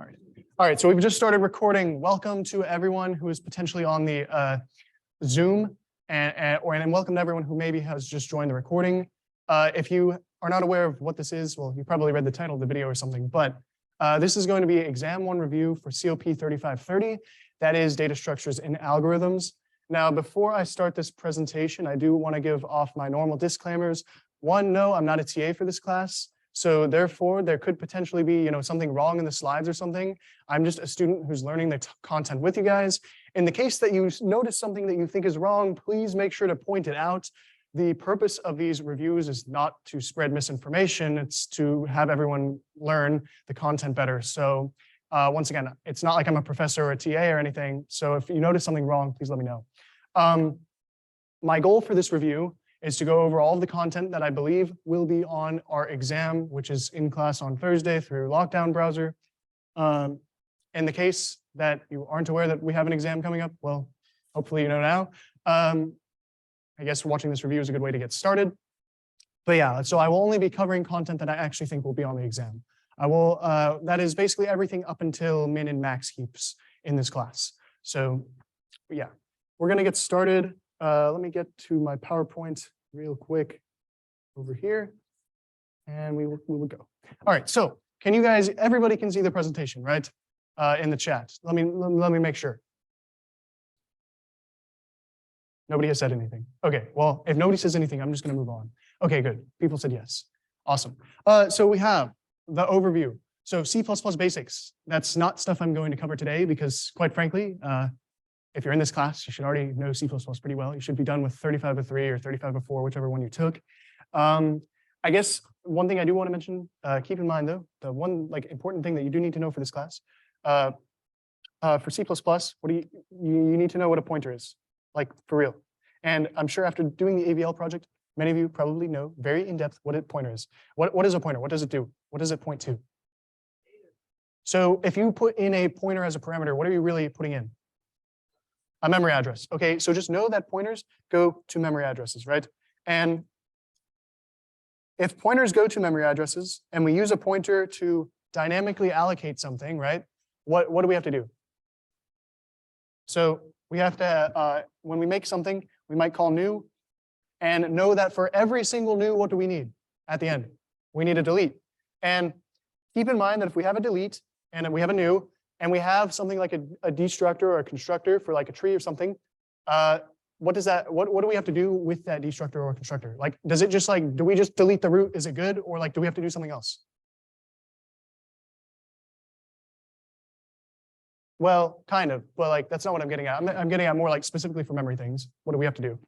All right, so we've just started recording. Welcome to everyone who is potentially on the Zoom, and welcome to everyone who maybe has just joined the recording. If you are not aware of what this is, well, you probably read the title of the video or something, but this is going to be Exam 1 review for COP3530. That is data structures in algorithms. Now, before I start this presentation, I do want to give off my normal disclaimers. One, no, I'm not a TA for this class. So therefore, there could potentially be, something wrong in the slides or something. I'm just a student who's learning the content with you guys. In the case that you notice something that you think is wrong, please make sure to point it out. The purpose of these reviews is not to spread misinformation. It's to have everyone learn the content better. So once again, it's not like I'm a professor or a TA or anything. So if you notice something wrong, please let me know. My goal for this review is to go over all of the content that I believe will be on our exam, which is in class on Thursday through Lockdown browser. In the case that you aren't aware that we have an exam coming up, well, hopefully you know now. I guess watching this review is a good way to get started. But yeah, so I will only be covering content that I actually think will be on the exam. That is basically everything up until min and max heaps in this class. So yeah, we're gonna get started. Let me get to my PowerPoint real quick over here, and we will go. All right, so can you guys, everybody can see the presentation, right? In the chat. Let me make sure. Nobody has said anything. Okay, well, if nobody says anything, I'm just going to move on. Okay, good. People said yes. Awesome. So we have the overview. So C++ basics. That's not stuff I'm going to cover today because, quite frankly, if you're in this class, you should already know C++ pretty well. You should be done with 3503 or 3504, whichever one you took. I guess one thing I do want to mention, keep in mind though, the one important thing that you do need to know for this class, for C++, what do you need to know what a pointer is, like for real. And I'm sure after doing the AVL project, many of you probably know very in depth what a pointer is. What is a pointer? What does it do? What does it point to? So if you put in a pointer as a parameter, what are you really putting in? A memory address. Okay, so just know that pointers go to memory addresses, right? And if pointers go to memory addresses and we use a pointer to dynamically allocate something, right? What do we have to do? So we have to, when we make something, we might call new and know that for every single new, what do we need at the end? We need a delete. And keep in mind that if we have a delete and we have a new, and we have something like a destructor or a constructor for like a tree or something, what do we have to do with that destructor or constructor? Like, does it just do we just delete the root? Is it good? Or do we have to do something else? Well, kind of, but that's not what I'm getting at. I'm getting at more specifically for memory things. What do we have to do?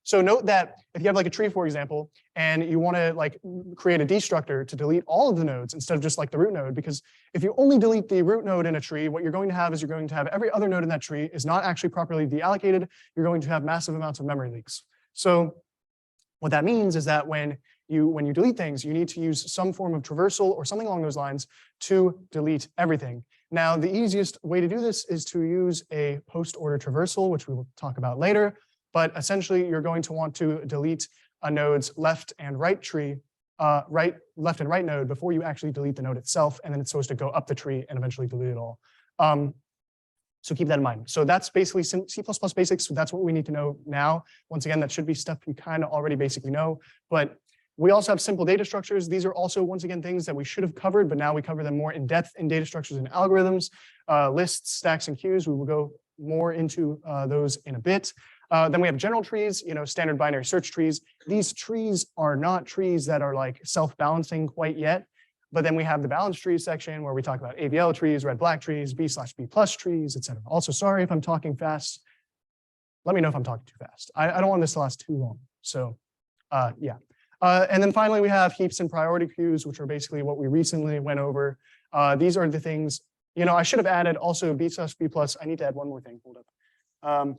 So note that if you have a tree, for example, and you want to create a destructor to delete all of the nodes instead of just the root node, because if you only delete the root node in a tree, what you're going to have is you're going to have every other node in that tree is not actually properly deallocated. You're going to have massive amounts of memory leaks. So what that means is that when you delete things, you need to use some form of traversal or something along those lines to delete everything. Now, the easiest way to do this is to use a post-order traversal, which we will talk about later. But essentially, you're going to want to delete a node's left and right tree, left and right node before you actually delete the node itself, and then it's supposed to go up the tree and eventually delete it all. So keep that in mind. So that's basically C++ basics. So that's what we need to know now. Once again, that should be stuff you kind of already basically know. But we also have simple data structures. These are also, once again, things that we should have covered, but now we cover them more in depth in data structures and algorithms, lists, stacks, and queues. We will go more into those in a bit. Then we have general trees, standard binary search trees. These trees are not trees that are self-balancing quite yet. But then we have the balanced trees section where we talk about AVL trees, red-black trees, B/B+ trees, etc. Also, sorry if I'm talking fast. Let me know if I'm talking too fast. I don't want this to last too long. So yeah. And then finally, we have heaps and priority queues, which are basically what we recently went over. These are the things, I should have added also B/B+. I need to add one more thing. Hold up.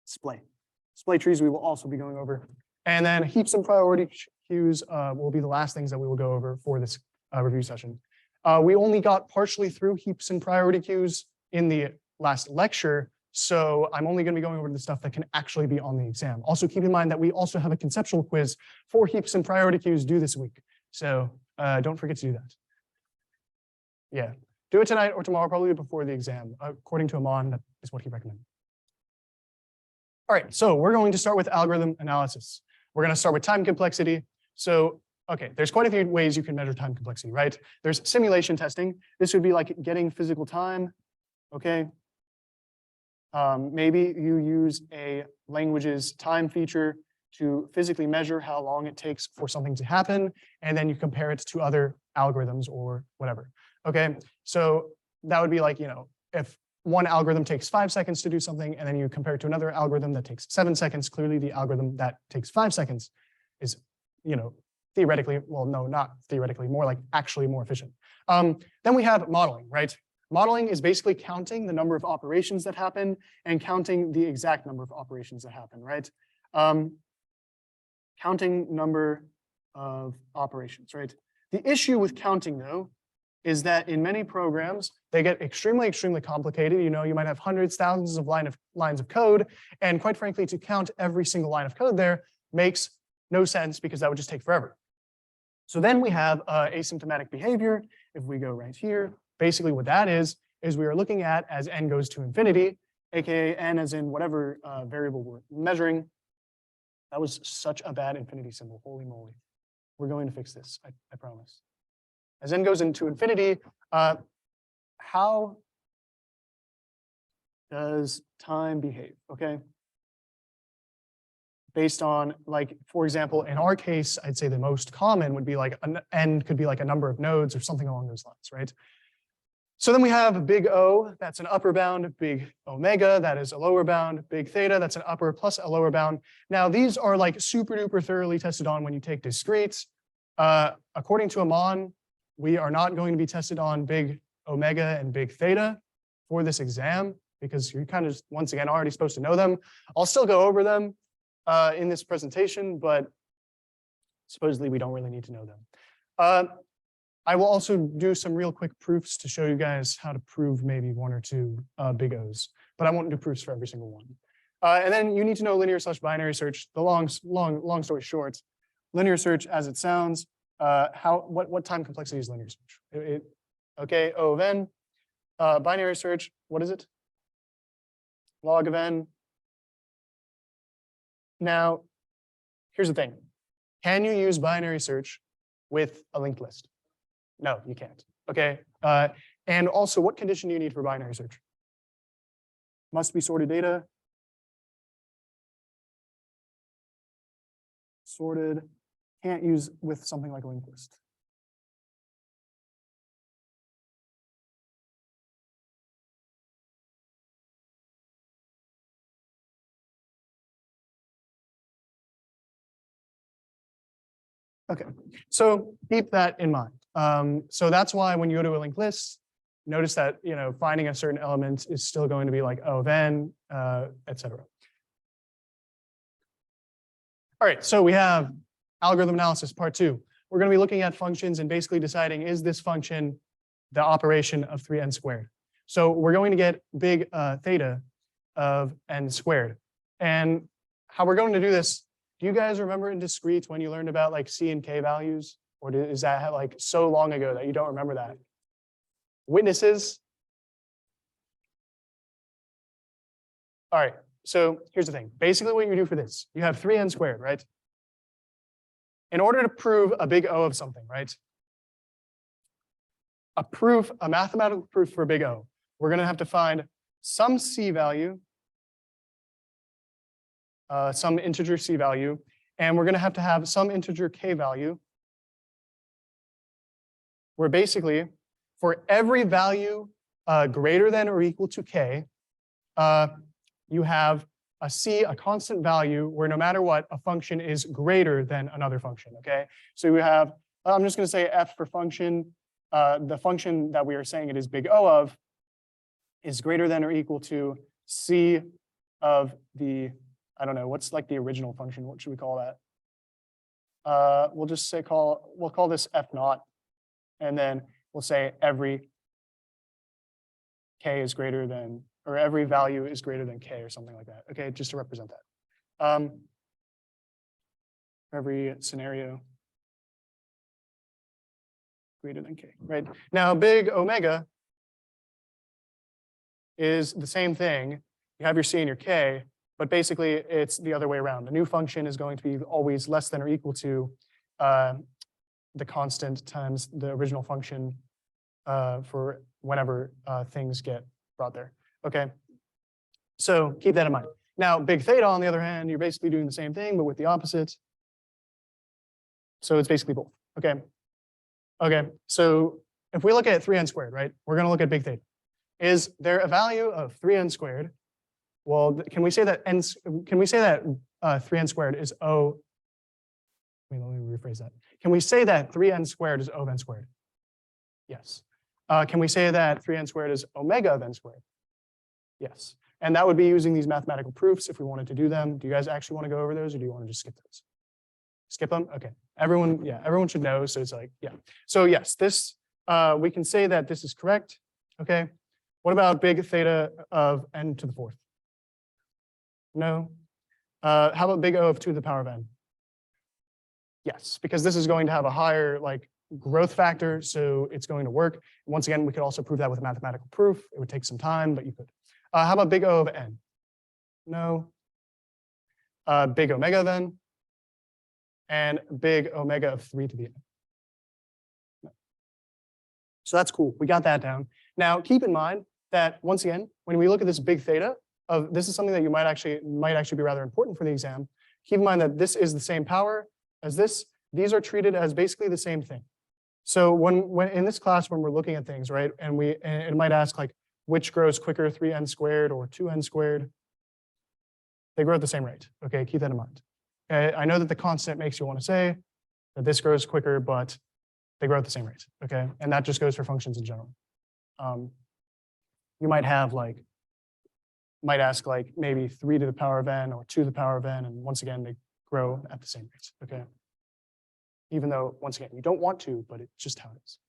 Splay trees we will also be going over. And then heaps and priority queues will be the last things that we will go over for this review session. We only got partially through heaps and priority queues in the last lecture, so I'm only going to be going over the stuff that can actually be on the exam. Also keep in mind that we also have a conceptual quiz for heaps and priority queues due this week. So don't forget to do that. Yeah. Do it tonight or tomorrow, probably before the exam. According to Aman, that is what he recommended. All right, so we're going to start with algorithm analysis. We're going to start with time complexity. So, okay, there's quite a few ways you can measure time complexity, right? There's simulation testing. This would be like getting physical time, okay? Maybe you use a language's time feature to physically measure how long it takes for something to happen, and then you compare it to other algorithms or whatever. Okay, so that would be like, if one algorithm takes 5 seconds to do something, and then you compare it to another algorithm that takes 7 seconds, clearly the algorithm that takes 5 seconds is, theoretically, well, no, not theoretically, more like actually more efficient. Then we have modeling, right? Modeling is basically counting the number of operations that happen and counting the exact number of operations that happen, right? Counting number of operations, right? The issue with counting, though, is that in many programs, they get extremely, extremely complicated. You might have hundreds, thousands of lines of code. And quite frankly, to count every single line of code there makes no sense because that would just take forever. So then we have asymptomatic behavior. If we go right here, basically what that is we are looking at as n goes to infinity, aka n as in whatever variable we're measuring. That was such a bad infinity symbol, holy moly. We're going to fix this, I promise. As n goes into infinity, how does time behave, okay? Based on, like, for example, in our case, I'd say the most common would be like n could be like a number of nodes or something along those lines, right? So then we have big O, that's an upper bound, big omega, that is a lower bound, big theta, that's an upper plus a lower bound. Now, these are like super duper thoroughly tested on when you take discretes. According to Aman, we are not going to be tested on big omega and big theta for this exam because you're kind of, once again, already supposed to know them. I'll still go over them in this presentation, but supposedly we don't really need to know them. I will also do some real quick proofs to show you guys how to prove maybe one or two big O's, but I won't do proofs for every single one. And then you need to know linear/binary search. The long story short, linear search, as it sounds, what time complexity is linear search? Okay, O of n. Binary search, what is it? Log of n. Now, here's the thing. Can you use binary search with a linked list? No, you can't, okay? And also, what condition do you need for binary search? Must be sorted data. Sorted, can't use with something like a linked list. Okay, so keep that in mind. So that's why when you go to a linked list, notice that finding a certain element is still going to be like O of n, etc. All right, so we have algorithm analysis part 2. We're going to be looking at functions and basically deciding, is this function the operation of 3n squared? So we're going to get big theta of n squared. And how we're going to do this, do you guys remember in discrete when you learned about like c and k values? Or is that like so long ago that you don't remember that? Witnesses? All right, so here's the thing. Basically what you do for this, you have 3n squared, right? In order to prove a big O of something, right? A mathematical proof for a big O, we're going to have to find some c value, some integer c value, and we're going to have some integer k value, where basically for every value greater than or equal to k, you have a c, a constant value, where no matter what, a function is greater than another function, okay? So we have, I'm just going to say f for function. The function that we are saying it is big O of is greater than or equal to c of the, I don't know, what's like the original function? What should we call that? We'll just say we'll call this f naught. And then we'll say every k is greater than, or every value is greater than k or something like that. Okay, just to represent that. Every scenario greater than k, right? Now, big omega is the same thing. You have your C and your K, but basically it's the other way around. The new function is going to be always less than or equal to the constant times the original function for whenever things get brought there. Okay, so keep that in mind. Now, big theta, on the other hand, you're basically doing the same thing, but with the opposite. So it's basically both. Okay. Okay. So if we look at 3n squared, right, we're going to look at big theta. Is there a value of 3n squared? Well, can we say that 3n squared is O? Let me rephrase that. Can we say that 3n squared is O of n squared? Yes. Can we say that 3n squared is omega of n squared? Yes. And that would be using these mathematical proofs if we wanted to do them. Do you guys actually want to go over those, or do you want to just skip those? Skip them? Okay. Everyone should know. So it's like, yeah. So yes, this we can say that this is correct. Okay. What about big theta of n to the fourth? No. How about big O of 2 to the power of n? Yes, because this is going to have a higher like growth factor, so it's going to work. Once again, we could also prove that with a mathematical proof. It would take some time, but you could. How about big O of n? No. Big omega then, and big omega of 3 to the n. No. So that's cool. We got that down. Now keep in mind that once again, when we look at this big theta, this is something that you might actually be rather important for the exam. Keep in mind that this is the same power as this. These are treated as basically the same thing. So when in this class, when we're looking at things, right, and it might ask like, which grows quicker, 3n squared or 2n squared? They grow at the same rate. Okay, keep that in mind. Okay, I know that the constant makes you want to say that this grows quicker, but they grow at the same rate. Okay, and that just goes for functions in general. You might have like, might ask like maybe 3 to the power of n or 2 to the power of n, and once again they grow at the same rate. Okay, even though once again you don't want to, but it's just how it is.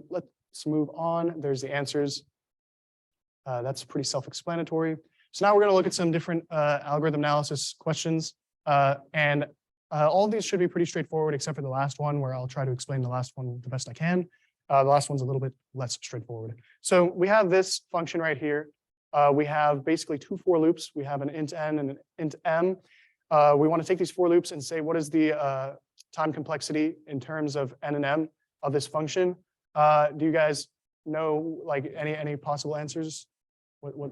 Let's move on. There's the answers. That's pretty self-explanatory. So now we're going to look at some different algorithm analysis questions. And all of these should be pretty straightforward, except for the last one, where I'll try to explain the last one the best I can. The last one's a little bit less straightforward. So we have this function right here. We have basically 2 for loops. We have an int n and an int m. We want to take these for loops and say, what is the time complexity in terms of n and m of this function? Do you guys know like any possible answers? What?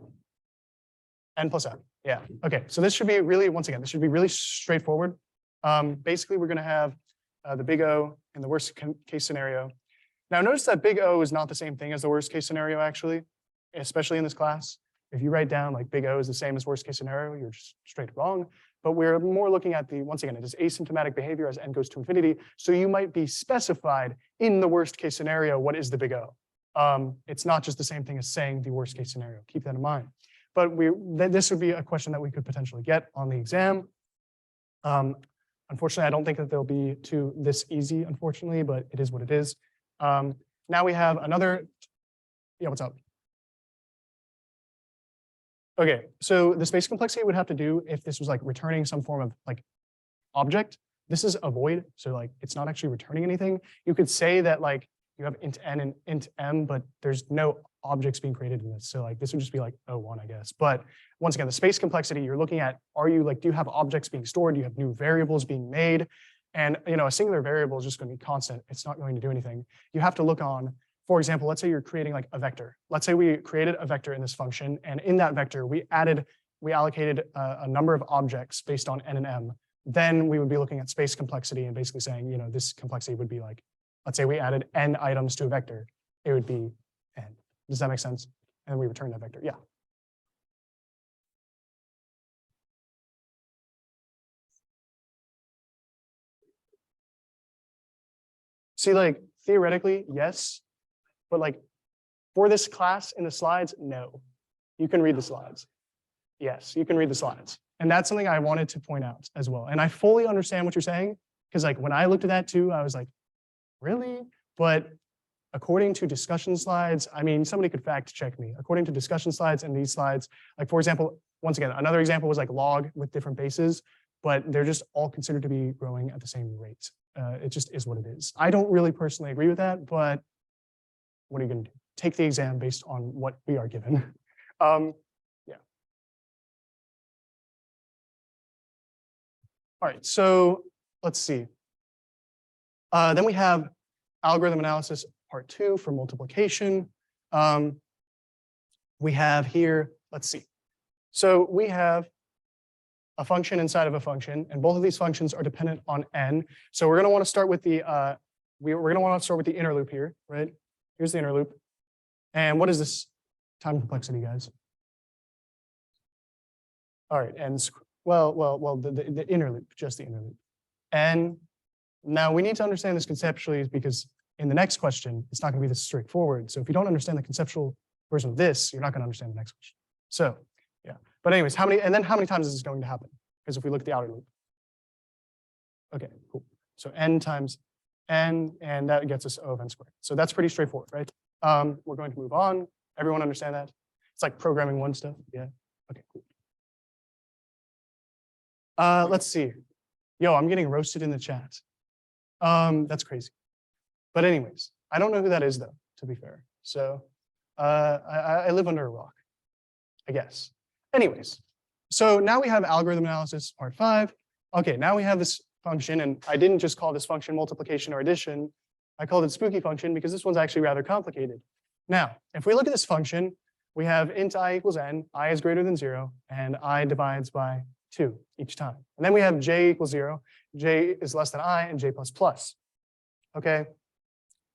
N plus m. Yeah. Okay. So this should be really, once again, this should be really straightforward. Basically, we're going to have the big O in the worst case scenario. Now, notice that big O is not the same thing as the worst case scenario, actually, especially in this class. If you write down like big O is the same as worst case scenario, you're just straight wrong. But we're more looking at the, once again, it is asymptomatic behavior as n goes to infinity. So you might be specified in the worst case scenario, what is the big O? It's not just the same thing as saying the worst case scenario. Keep that in mind. But this would be a question that we could potentially get on the exam. Unfortunately, I don't think that they'll be this easy, unfortunately, but it is what it is. Now we have another, yeah, what's up? Okay, so the space complexity would have to do if this was like returning some form of like object. This is a void, so like it's not actually returning anything. You could say that like you have int n and int m, but there's no objects being created in this. So like this would just be like O1, I guess. But once again, the space complexity you're looking at, do you have objects being stored? Do you have new variables being made? And a singular variable is just going to be constant. It's not going to do anything. You have to look on, for example, let's say you're creating like a vector. Let's say we created a vector in this function, and in that vector, we allocated a number of objects based on n and m. Then we would be looking at space complexity and basically saying, this complexity would be like, let's say we added n items to a vector, it would be n. Does that make sense? And then we return that vector. Yeah. See, like theoretically, yes, but like for this class in the slides, no. You can read the slides. Yes, you can read the slides. And that's something I wanted to point out as well. And I fully understand what you're saying, because like when I looked at that too, I was like, really? But according to discussion slides, I mean, somebody could fact check me. According to discussion slides and these slides, like for example, once again, another example was like log with different bases, but they're just all considered to be growing at the same rate. It just is what it is. I don't really personally agree with that, but what are you going to do? Take the exam based on what we are given. Yeah. All right, so let's see. Then we have algorithm analysis part 2 for multiplication. We have here, let's see. So we have a function inside of a function, and both of these functions are dependent on n. So we're going to want to start with the we're going to want to start with the inner loop here, right? Here's the inner loop. And what is this time complexity, guys? All right, and the inner loop, just the inner loop. And now we need to understand this conceptually because in the next question, it's not going to be this straightforward. So if you don't understand the conceptual version of this, you're not going to understand the next question. So yeah, but anyways, how many times is this going to happen? Because if we look at the outer loop. Okay, cool. So n times n, and that gets us O of n squared. So that's pretty straightforward, right? We're going to move on. Everyone understand that? It's like programming 1 stuff. Yeah. Okay, cool. Let's see. Yo, I'm getting roasted in the chat. That's crazy. But anyways, I don't know who that is though, to be fair. So I live under a rock, I guess. Anyways, so now we have algorithm analysis part 5. Okay, now we have this function, and I didn't just call this function multiplication or addition. I called it spooky function because this one's actually rather complicated. Now, if we look at this function, we have int I equals n, I is greater than 0, and I divides by 2 each time. And then we have j equals 0, j is less than I, and j plus plus. Okay,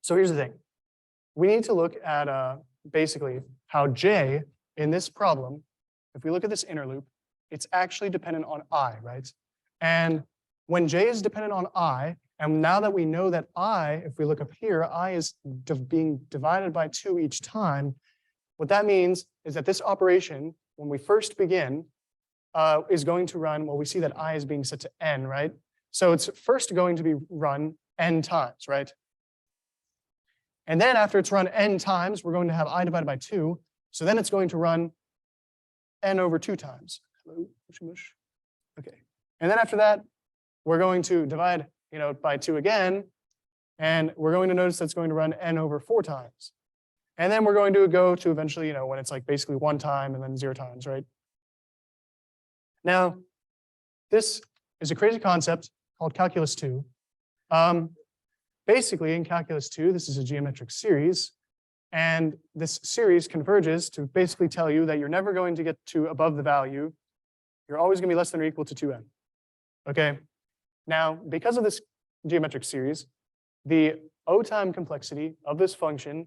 so here's the thing. We need to look at basically how j in this problem, if we look at this inner loop, it's actually dependent on I, right? And when j is dependent on I, and now that we know that I, if we look up here, I is being divided by 2 each time, what that means is that this operation, when we first begin, is going to run, well, we see that I is being set to n, right? So it's first going to be run n times, right? And then after it's run n times, we're going to have I divided by 2. So then it's going to run n over 2 times. Hello, mushy mush. Okay. And then after that, we're going to divide, by 2 again. And we're going to notice that's going to run n over 4 times. And then we're going to go to eventually, when it's like basically 1 time and then 0 times, right? Now, this is a crazy concept called calculus 2. Basically, in calculus 2, this is a geometric series. And this series converges to basically tell you that you're never going to get to above the value. You're always going to be less than or equal to 2n. Okay? Now, because of this geometric series, the O time complexity of this function,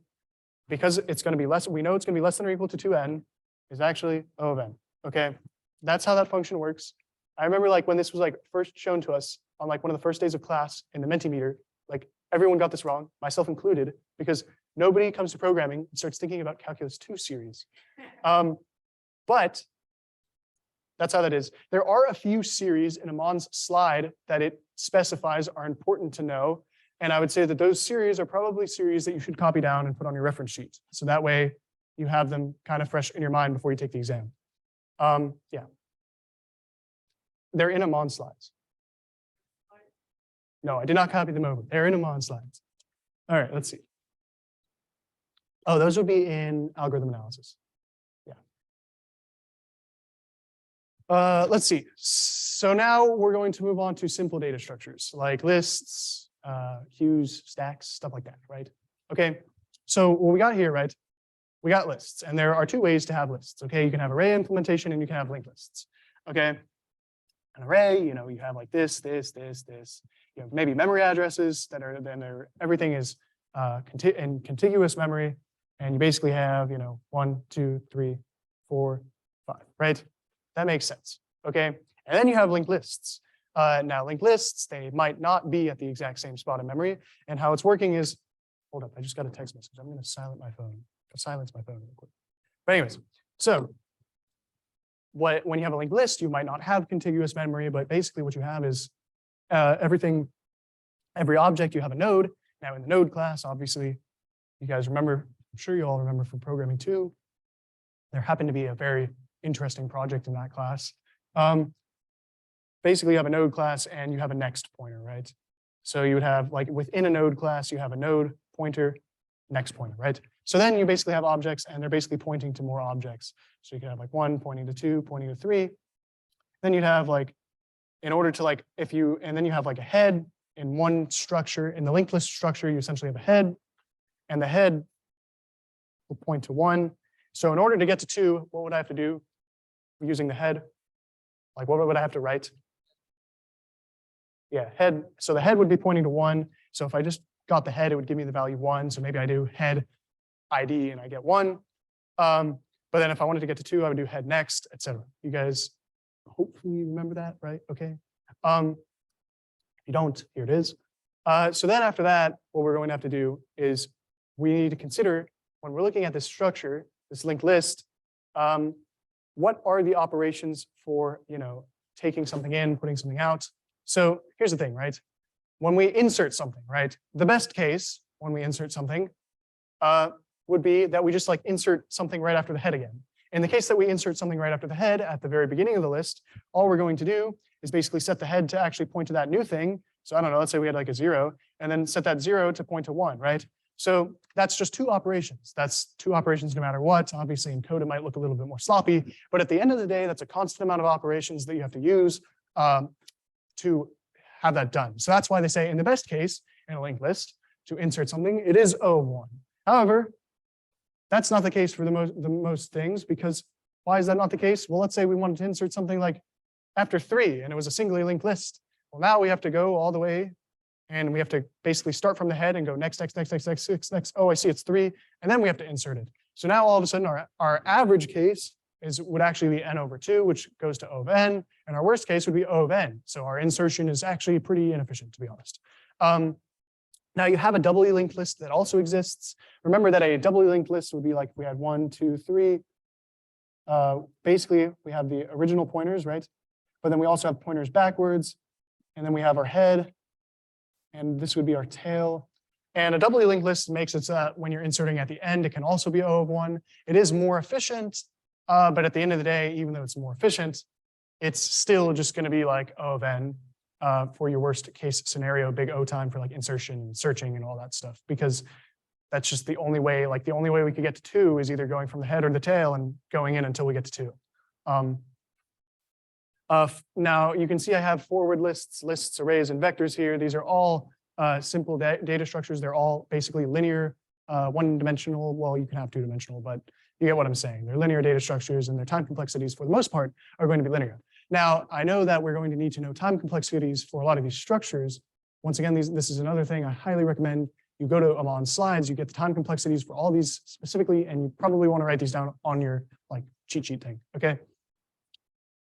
because it's going to be less, we know it's going to be less than or equal to 2n, is actually O of n. Okay? That's how that function works. I remember when this was first shown to us on one of the first days of class in the Mentimeter, everyone got this wrong, myself included, because nobody comes to programming and starts thinking about calculus 2 series. But that's how that is. There are a few series in Amon's slide that it specifies are important to know. And I would say that those series are probably series that you should copy down and put on your reference sheet. So that way you have them kind of fresh in your mind before you take the exam. Yeah. They're in Amon's slides. No, I did not copy them over. They're in Amon's slides. All right, let's see. Oh, those would be in algorithm analysis. Yeah. Let's see. So now we're going to move on to simple data structures like lists, queues, stacks, stuff like that, right? Okay. So what we got here, right? We got lists, and there are 2 ways to have lists. Okay, you can have array implementation, and you can have linked lists. Okay, an array, you have like this. You have maybe memory addresses that are everything is in contiguous memory, and you basically have 1, 2, 3, 4, 5, right? That makes sense. Okay, and then you have linked lists. Now linked lists, they might not be at the exact same spot in memory, and how it's working is, hold up, I just got a text message. I'm going to silence my phone real quick. But anyways, so when you have a linked list, you might not have contiguous memory, but basically what you have is every object, you have a node. Now in the node class, obviously, you guys remember, I'm sure you all remember from programming 2, there happened to be a very interesting project in that class. Basically, you have a node class and you have a next pointer, right? So you would have within a node class, you have a node pointer, next pointer, right? So then you basically have objects, and they're basically pointing to more objects. So you could have like 1 pointing to 2, pointing to 3. Then you'd have like, in order to like, and then you have like a head in one structure. In the linked list structure, you essentially have a head, and the head will point to 1. So in order to get to 2, what would I have to do using the head? Like, what would I have to write? Yeah, head. So the head would be pointing to 1. So if I just got the head, it would give me the value 1. So maybe I do head ID and I get 1. But then if I wanted to get to 2, I would do head next, etc. You guys hopefully remember that, right? Okay. If you don't, here it is. So then after that, what we're going to have to do is we need to consider, when we're looking at this structure, this linked list, what are the operations for, taking something in, putting something out? So here's the thing, right? When we insert something, right? The best case when we insert something would be that we just like insert something right after the head again. In the case that we insert something right after the head at the very beginning of the list, all we're going to do is basically set the head to actually point to that new thing. So I don't know, let's say we had like a 0, and then set that 0 to point to 1, right? So that's just 2 operations. That's 2 operations no matter what. Obviously in code, it might look a little bit more sloppy, but at the end of the day, that's a constant amount of operations that you have to use to have that done. So that's why they say in the best case, in a linked list, to insert something, it is O of 1. However, that's not the case for the most things, because why is that not the case? Well, let's say we wanted to insert something like after 3, and it was a singly linked list. Well, now we have to go all the way, and we have to basically start from the head and go next, next, next, next, next, next, next. Oh, I see, it's 3, and then we have to insert it. So now all of a sudden, our average case would actually be n over 2, which goes to O of n, and our worst case would be O of n. So our insertion is actually pretty inefficient, to be honest. Now you have a doubly linked list that also exists. Remember that a doubly linked list would be like we had 1, 2, 3. Basically, we have the original pointers, right? But then we also have pointers backwards, and then we have our head, and this would be our tail. And a doubly linked list makes it so that when you're inserting at the end, it can also be O of 1. It is more efficient, but at the end of the day, even though it's more efficient, it's still just going to be like O of n for your worst case scenario, big O time for like insertion and searching and all that stuff, because that's just the only way, like the only way we could get to 2 is either going from the head or the tail and going in until we get to 2. Now you can see I have forward lists, arrays, and vectors here. These are all simple data structures. They're all basically linear, one-dimensional. Well, you can have two-dimensional, but you get what I'm saying. They're linear data structures, and their time complexities, for the most part, are going to be linear. Now, I know that we're going to need to know time complexities for a lot of these structures. Once again, this is another thing I highly recommend. You go to Amon's slides, you get the time complexities for all these specifically, and you probably want to write these down on your like cheat sheet thing, okay?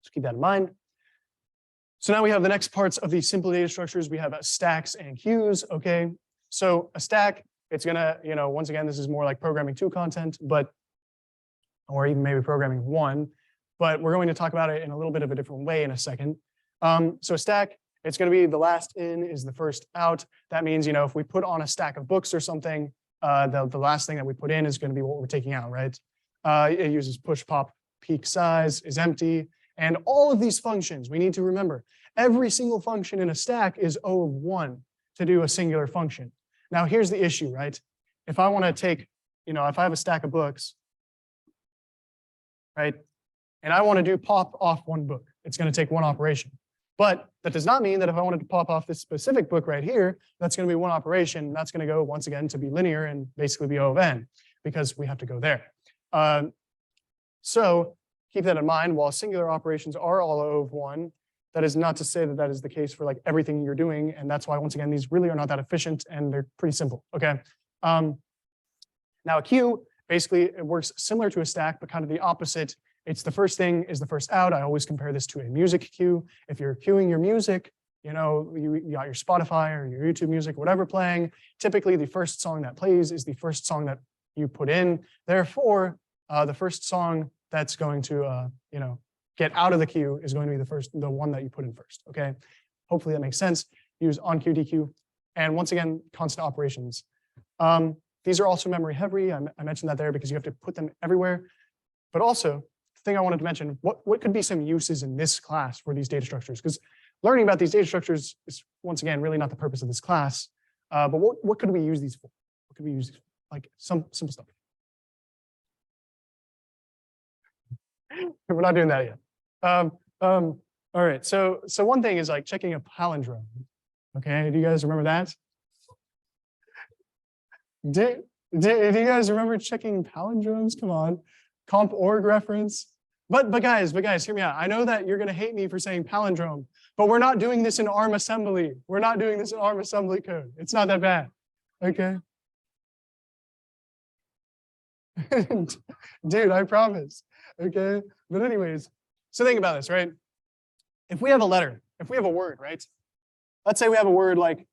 So keep that in mind. So now we have the next parts of these simple data structures. We have stacks and queues, okay? So a stack, it's gonna, once again, this is more like programming 2 content, but, or even maybe programming 1, but we're going to talk about it in a little bit of a different way in a second. So a stack, it's going to be the last in is the first out. That means, if we put on a stack of books or something, the last thing that we put in is going to be what we're taking out, right? It uses push, pop, peak size is empty. And all of these functions, we need to remember, every single function in a stack is O of 1 to do a singular function. Now, here's the issue, right? If I want to take, if I have a stack of books, right? And I want to do pop off one book, it's going to take one operation. But that does not mean that if I wanted to pop off this specific book right here, that's going to be one operation. That's going to go, once again, to be linear and basically be O of n, because we have to go there. So keep that in mind. While singular operations are all O of 1, that is not to say that that is the case for like everything you're doing. And that's why, once again, these really are not that efficient, and they're pretty simple, okay? Now a queue, basically, it works similar to a stack, but kind of the opposite. It's the first thing is the first out. I always compare this to a music queue. If you're queuing your music, you got your Spotify or your YouTube music, whatever playing, typically the first song that plays is the first song that you put in. Therefore, the first song that's going to get out of the queue is going to be the one that you put in first, okay? Hopefully that makes sense. Use onQ, dequeue, and once again, constant operations. These are also memory heavy. I mentioned that there because you have to put them everywhere. But also, the thing I wanted to mention, what could be some uses in this class for these data structures? Because learning about these data structures is, once again, really not the purpose of this class. But what could we use these for? What could we use these for? Like some simple stuff. We're not doing that yet. All right. So one thing is like checking a palindrome. Okay. Do you guys remember that? Do you guys remember checking palindromes? Come on, comp org reference. But guys, hear me out. I know that you're gonna hate me for saying palindrome, but we're not doing this in ARM assembly. We're not doing this in ARM assembly code. It's not that bad. Okay. Dude, I promise. Okay. But anyways, so think about this, right? If we have a letter, if we have a word, right? Let's say we have a word like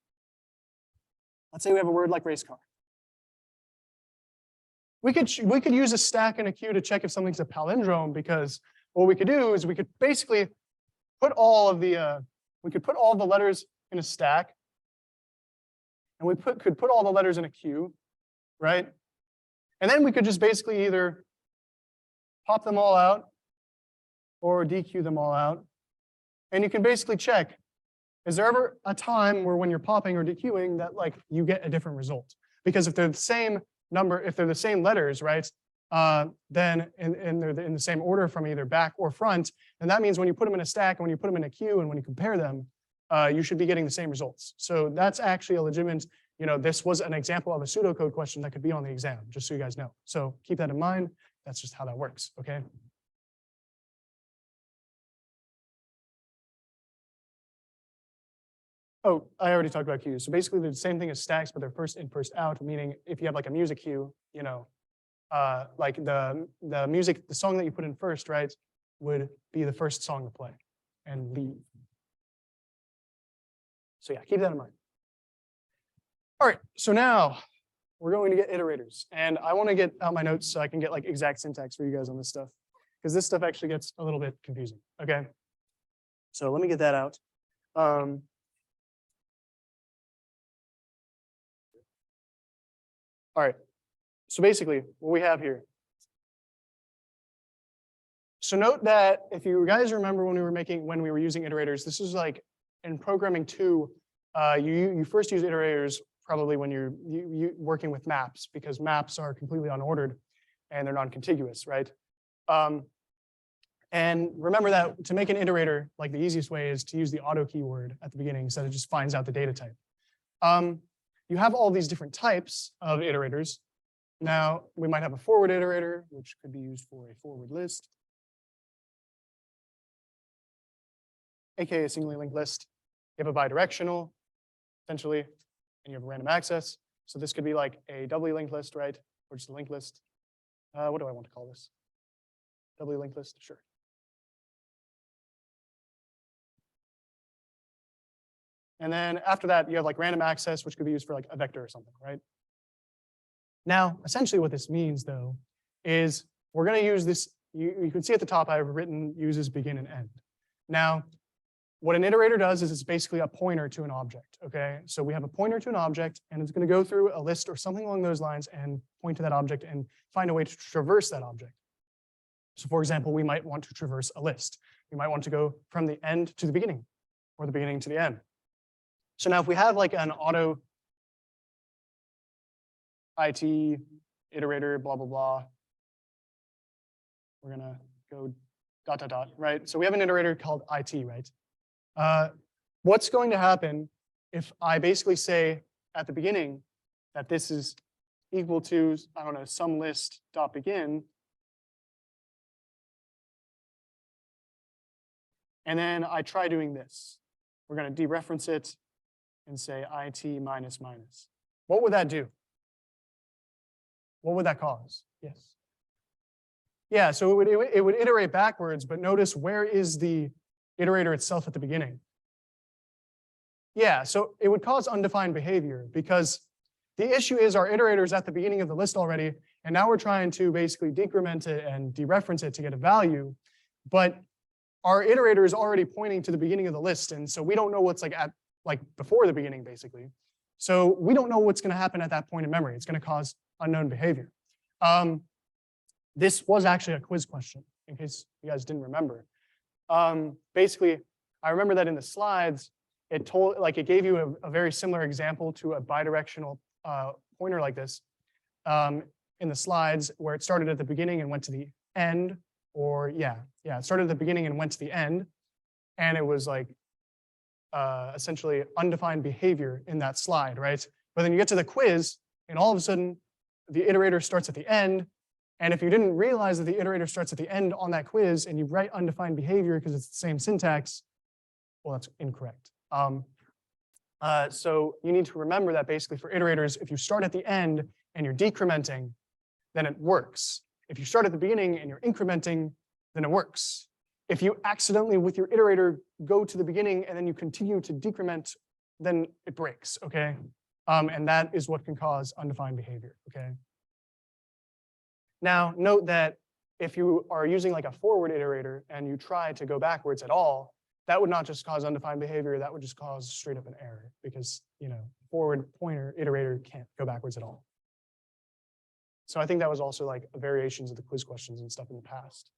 race car. We could use a stack and a queue to check if something's a palindrome, because what we could do is we could basically put all of the letters in a stack, and we could put all the letters in a queue, right? And then we could just basically either pop them all out or dequeue them all out. And you can basically check, is there ever a time where when you're popping or dequeuing that like you get a different result? Because if they're the same number, if they're the same letters, right, then and they're in the same order from either back or front, and that means when you put them in a stack and when you put them in a queue and when you compare them, you should be getting the same results. So that's actually a legitimate, this was an example of a pseudocode question that could be on the exam, just so you guys know. So keep that in mind. That's just how that works, okay? Oh, I already talked about queues. So basically, they're the same thing as stacks, but they're first in, first out, meaning if you have like a music queue, like the song that you put in first, right, would be the first song to play and leave. So yeah, keep that in mind. All right, so now we're going to get iterators. And I want to get out my notes so I can get like exact syntax for you guys on this stuff, because this stuff actually gets a little bit confusing, okay? So let me get that out. All right, so basically what we have here. So note that if you guys remember when we were using iterators, this is like in programming 2, you first use iterators probably when you're working with maps, because maps are completely unordered and they're non-contiguous, right? And remember that to make an iterator, like the easiest way is to use the auto keyword at the beginning, so that it just finds out the data type. You have all these different types of iterators. Now, we might have a forward iterator, which could be used for a forward list, aka a singly linked list. You have a bidirectional, essentially, and you have a random access. So this could be like a doubly linked list, right? Or just a linked list. What do I want to call this? Doubly linked list, sure. And then after that, you have like random access, which could be used for like a vector or something, right? Now, essentially what this means, though, is we're going to use this. You can see at the top I've written uses begin and end. Now, what an iterator does is it's basically a pointer to an object, okay? So we have a pointer to an object, and it's going to go through a list or something along those lines and point to that object and find a way to traverse that object. So for example, we might want to traverse a list. We might want to go from the end to the beginning, or the beginning to the end. So now if we have like an auto IT iterator, blah, blah, blah, we're going to go ... right? So we have an iterator called IT, right? What's going to happen if I basically say at the beginning that this is equal to, I don't know, some list dot begin, and then I try doing this. We're going to dereference it and say IT minus minus. What would that do? What would that cause? Yes. Yeah, so it would iterate backwards, but notice where is the iterator itself at the beginning? Yeah, so it would cause undefined behavior, because the issue is our iterator is at the beginning of the list already, and now we're trying to basically decrement it and dereference it to get a value, but our iterator is already pointing to the beginning of the list, and so we don't know what's like at before the beginning, basically. So we don't know what's going to happen at that point in memory. It's going to cause unknown behavior. This was actually a quiz question, in case you guys didn't remember. Basically, I remember that in the slides, it gave you a very similar example to a bidirectional pointer like this in the slides, where it started at the beginning and went to the end or yeah, it started at the beginning and went to the end, and it was like essentially undefined behavior in that slide, right? But then you get to the quiz, and all of a sudden, the iterator starts at the end, and if you didn't realize that the iterator starts at the end on that quiz, and you write undefined behavior because it's the same syntax, well, that's incorrect. So you need to remember that basically for iterators, if you start at the end and you're decrementing, then it works. If you start at the beginning and you're incrementing, then it works. If you accidentally, with your iterator, go to the beginning and then you continue to decrement, then it breaks, okay? And that is what can cause undefined behavior, okay? Now, note that if you are using like a forward iterator and you try to go backwards at all, that would not just cause undefined behavior, that would just cause straight up an error because, forward pointer iterator can't go backwards at all. So I think that was also like variations of the quiz questions and stuff in the past.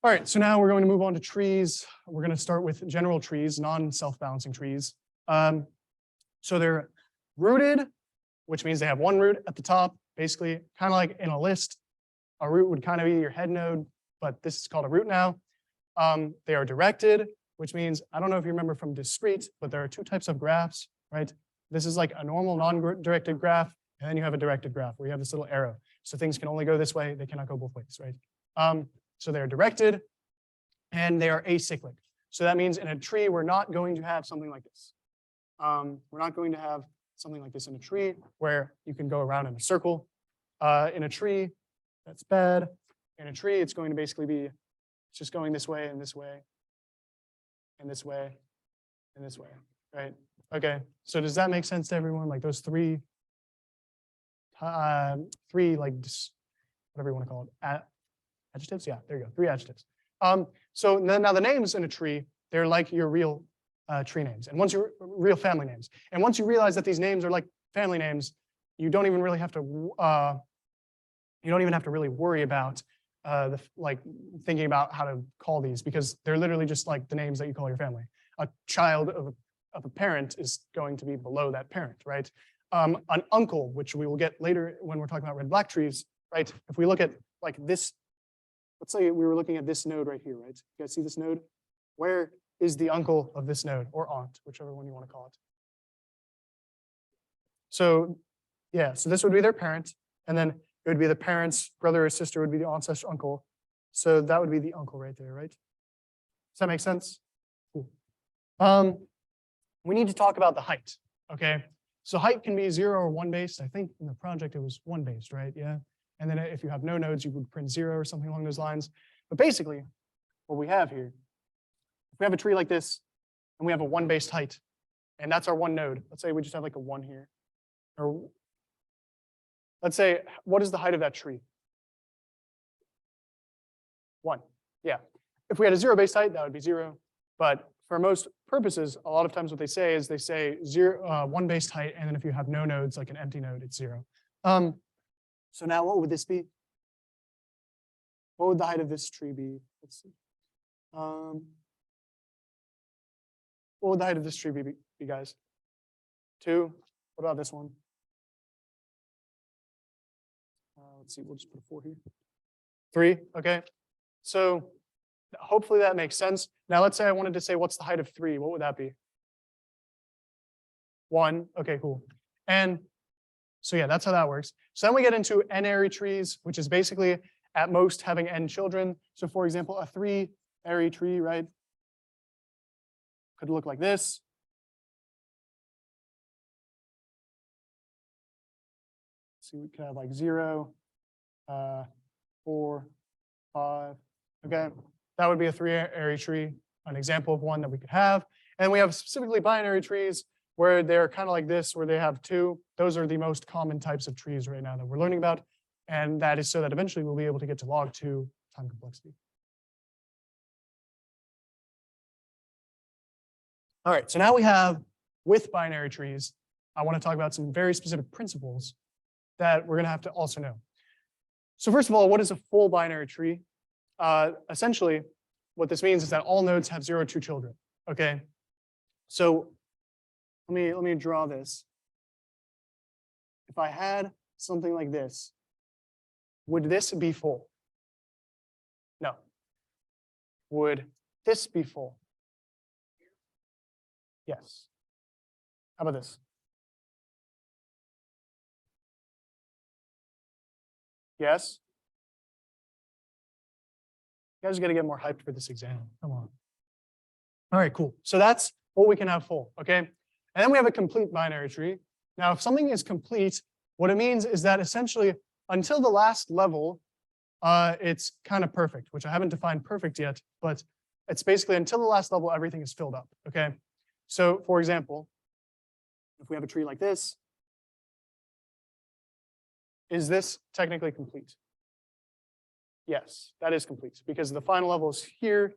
All right, so now we're going to move on to trees. We're going to start with general trees, non-self-balancing trees. So they're rooted, which means they have one root at the top, basically kind of like in a list. A root would kind of be your head node, but this is called a root now. They are directed, which means, I don't know if you remember from discrete, but there are two types of graphs, right? This is like a normal non-directed graph, and then you have a directed graph where you have this little arrow. So things can only go this way, they cannot go both ways, right? So they're directed, and they are acyclic. So that means in a tree, we're not going to have something like this. We're not going to have something like this in a tree where you can go around in a circle. In a tree, that's bad. In a tree, it's going to basically be just going this way and this way and this way and this way, right? Okay, so does that make sense to everyone? Like those three like whatever you want to call it, adjectives? Yeah, there you go, 3 adjectives. So now the names in a tree, they're like your real tree names, and once your real family names. And once you realize that these names are like family names, you don't even really have to really worry about like thinking about how to call these, because they're literally just like the names that you call your family. A child of a parent is going to be below that parent, right? An uncle, which we will get later when we're talking about red-black trees, right? If we look at like this, let's say we were looking at this node right here, right? You guys see this node? Where is the uncle of this node, or aunt, whichever one you want to call it? So yeah, so this would be their parent, and then it would be the parent's brother or sister would be the aunt/uncle. So that would be the uncle right there, right? Does that make sense? Cool. We need to talk about the height, okay? So height can be 0 or 1 based. I think in the project it was 1 based, right? Yeah. And then if you have no nodes, you would print 0 or something along those lines. But basically, what we have here, if we have a tree like this, and we have a 1 based height, and that's our one node. Let's say we just have like a 1 here. Or let's say, what is the height of that tree? 1. Yeah. If we had a 0 based height, that would be 0. But for most purposes, a lot of times what they say is they say 1 based height, and then if you have no nodes, like an empty node, it's 0. So now what would this be? What would the height of this tree be? Let's see. What would the height of this tree be, guys? 2. What about this one? Let's see, we'll just put a 4 here. 3, okay. So hopefully that makes sense. Now let's say I wanted to say what's the height of 3, what would that be? 1, okay, cool. And so yeah, that's how that works. So then we get into n-ary trees, which is basically at most having n children. So for example, a 3-ary tree, right, could look like this. So we could have like 0, 4, 5, okay. That would be a 3-ary tree, an example of one that we could have. And we have specifically binary trees where they're kind of like this, where they have 2. Those are the most common types of trees right now that we're learning about. And that is so that eventually we'll be able to get to log 2 time complexity. All right, so now we have, with binary trees, I want to talk about some very specific principles that we're going to have to also know. So first of all, what is a full binary tree? Essentially, what this means is that all nodes have 0 2 children, okay? So let me draw this. If I had something like this, would this be full? would this be full? Yes. How about this? Yes? You guys are going to get more hyped for this exam. Come on. All right, cool. So that's what we can have full, okay? And then we have a complete binary tree. Now, if something is complete, what it means is that essentially until the last level, it's kind of perfect, which I haven't defined perfect yet, but it's basically until the last level, everything is filled up, okay? So for example, if we have a tree like this, is this technically complete? Yes, that is complete because the final level is here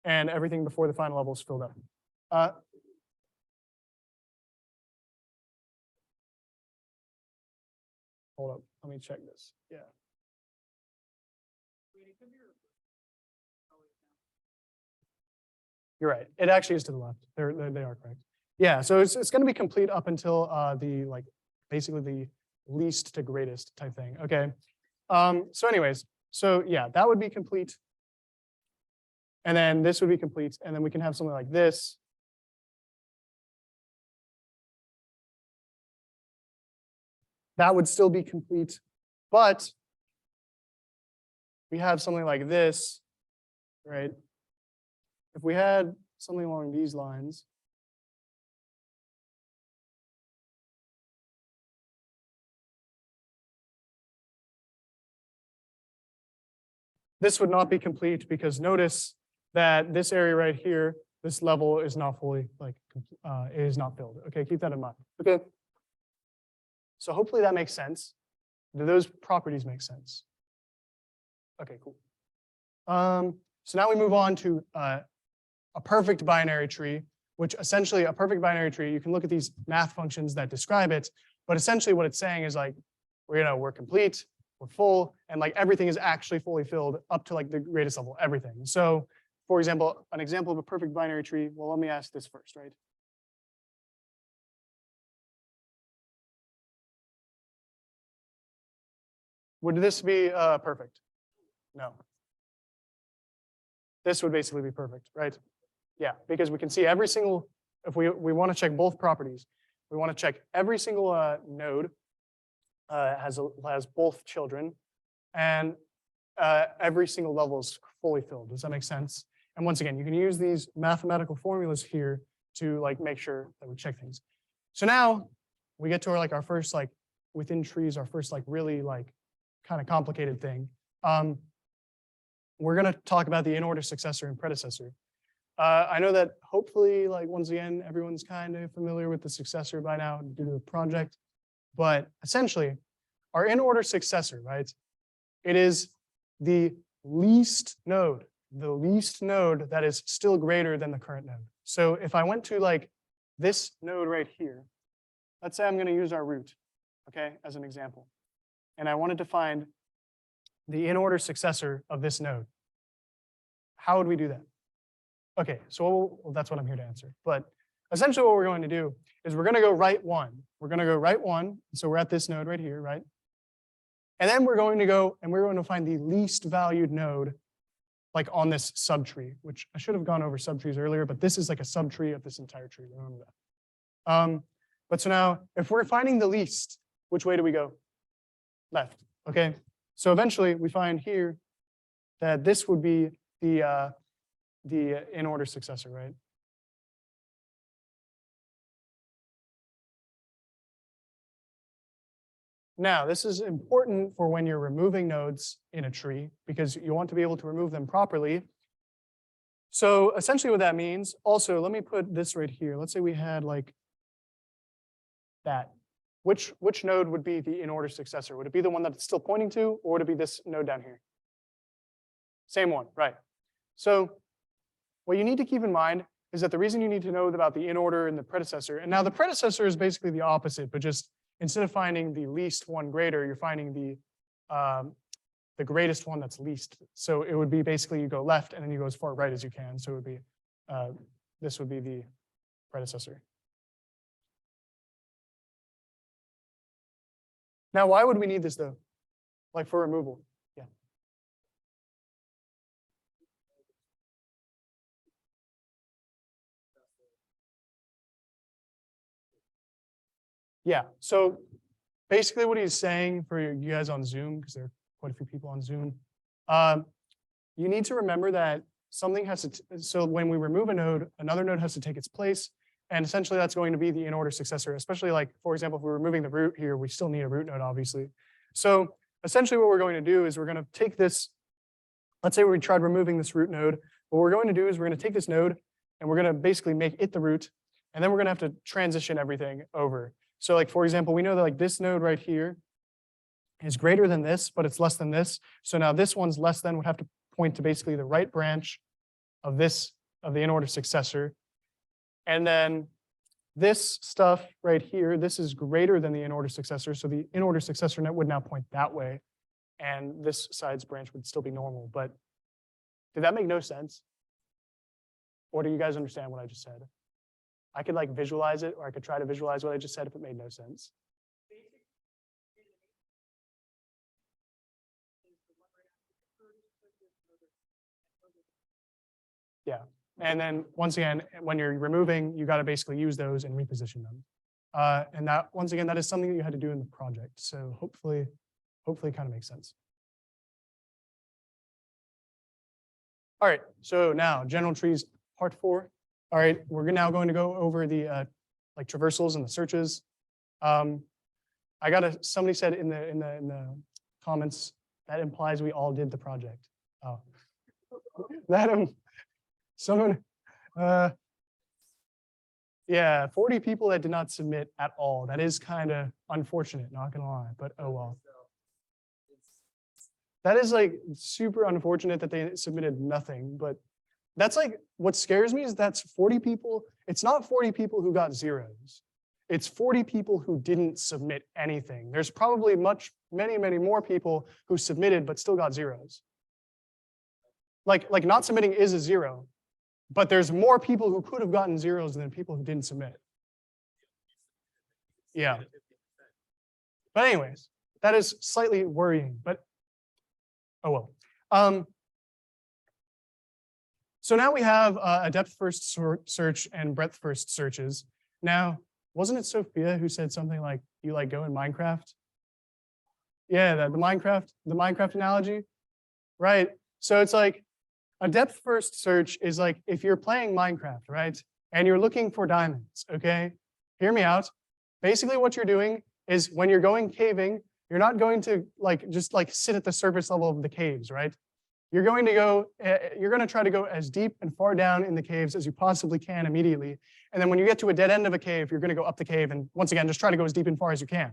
and everything before the final level is filled up. Hold up, let me check this. Yeah. You're right. It actually is to the left. They are correct. Yeah, so it's going to be complete up until the basically the least to greatest type thing. Okay. So anyways, so yeah, that would be complete. And then this would be complete. And then we can have something like this. That would still be complete, but we have something like this, right? If we had something along these lines, this would not be complete because notice that this area right here, this level is not fully is not filled. Okay, keep that in mind. Okay. So hopefully that makes sense. Do those properties make sense? Okay, cool. So now we move on to a perfect binary tree, which essentially a perfect binary tree, you can look at these math functions that describe it, but essentially what it's saying is like, we're complete, we're full, and like everything is actually fully filled up to like the greatest level, everything. So for example, an example of a perfect binary tree, well, let me ask this first, right? Would this be perfect? No. This would basically be perfect, right? Yeah, because we can see every single, if we want to check both properties, we want to check every single node has both children, and every single level is fully filled. Does that make sense? And once again, you can use these mathematical formulas here to like make sure that we check things. So now we get to our first within trees, our first really kind of complicated thing. We're going to talk about the in-order successor and predecessor. I know that hopefully, once again, everyone's kind of familiar with the successor by now due to the project, but essentially, our in-order successor, right? It is the least node that is still greater than the current node. So if I went to this node right here, let's say I'm going to use our root, okay, as an example, and I wanted to find the in-order successor of this node. How would we do that? Okay, so that's what I'm here to answer. But essentially what we're going to do is we're going to go right one. We're going to go right one. So we're at this node right here, right? And then we're going to go and we're going to find the least valued node on this subtree, which I should have gone over subtrees earlier, but this is like a subtree of this entire tree. Remember that. But so now if we're finding the least, which way do we go? Left, okay? So eventually we find here that this would be the in-order successor, right? Now, this is important for when you're removing nodes in a tree because you want to be able to remove them properly. So essentially what that means, also, let me put this right here. Let's say we had that. Which node would be the in-order successor? Would it be the one that it's still pointing to, or would it be this node down here? Same one, right. So what you need to keep in mind is that the reason you need to know about the in-order and the predecessor, and now the predecessor is basically the opposite, but just instead of finding the least one greater, you're finding the greatest one that's least. So it would be basically you go left and then you go as far right as you can. So it would be, this would be the predecessor. Now, why would we need this though? For removal? Yeah. Yeah, so basically what he's saying for you guys on Zoom, because there are quite a few people on Zoom, you need to remember that something has to, so when we remove a node, another node has to take its place. And essentially that's going to be the in-order successor, especially like, for example, if we're removing the root here, we still need a root node, obviously. So essentially what we're going to do is we're going to take this, let's say we tried removing this root node. What we're going to do is we're going to take this node and we're going to basically make it the root. And then we're going to have to transition everything over. So like, for example, we know that like this node right here is greater than this, but it's less than this. So now this one's less than would have to point to basically the right branch of this, of the in-order successor. And then this stuff right here, this is greater than the in-order successor. So the in-order successor net would now point that way. And this side's branch would still be normal. But did that make no sense? Or do you guys understand what I just said? I could like visualize it, or I could try to visualize what I just said if it made no sense. Yeah. And then once again, when you're removing, you got to basically use those and reposition them. And that, once again, that is something that you had to do in the project. So hopefully it kind of makes sense. All right, so now general trees part 4. All right, we're now going to go over the like traversals and the searches. I got somebody said in the comments that implies we all did the project. Oh, that someone, yeah, 40 people that did not submit at all. That is kind of unfortunate, not gonna lie, but oh well. That is like super unfortunate that they submitted nothing, but that's like, what scares me is that's 40 people. It's not 40 people who got zeros. It's 40 people who didn't submit anything. There's probably many more people who submitted but still got zeros. Like not submitting is a zero, but there's more people who could have gotten zeros than people who didn't submit. Yeah. But anyways, that is slightly worrying, but oh well. So now we have a depth-first search and breadth-first searches. Now, wasn't it Sophia who said something like, you like Go in Minecraft? Yeah, the Minecraft analogy, right? So it's like a depth-first search is like if you're playing Minecraft, right? And you're looking for diamonds, okay? Hear me out. Basically what you're doing is when you're going caving, you're not going to just sit at the surface level of the caves, right? You're going to try to go as deep and far down in the caves as you possibly can immediately. And then when you get to a dead end of a cave, you're going to go up the cave and once again, just try to go as deep and far as you can.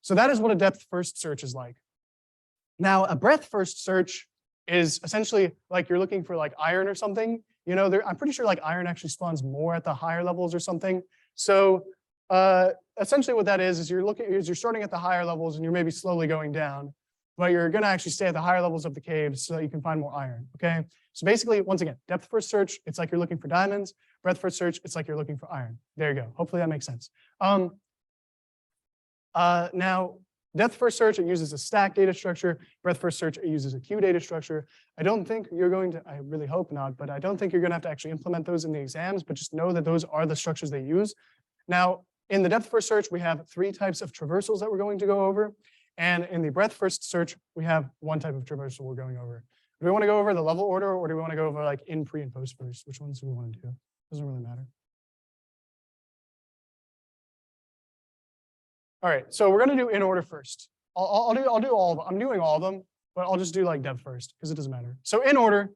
So that is what a depth-first search is like. Now, a breadth-first search is essentially like you're looking for like iron or something. You know, I'm pretty sure like iron actually spawns more at the higher levels or something. So essentially what that is you're starting at the higher levels and you're maybe slowly going down. But you're going to actually stay at the higher levels of the caves so that you can find more iron, okay? So basically, once again, depth-first search, it's like you're looking for diamonds. Breadth-first search, it's like you're looking for iron. There you go. Hopefully that makes sense. Now, depth-first search, it uses a stack data structure. Breadth-first search, it uses a queue data structure. I don't think you're going to, I really hope not, but I don't think you're going to have to actually implement those in the exams, but just know that those are the structures they use. Now, in the depth-first search, we have 3 types of traversals that we're going to go over. And in the breadth-first search, we have 1 type of traversal we're going over. Do we want to go over the level order, or do we want to go over like in, pre, and post first? Which ones do we want to do? Doesn't really matter. All right, so we're going to do in order first. I'll do all of them. I'm doing all of them, but I'll just do like depth first because it doesn't matter. So in order.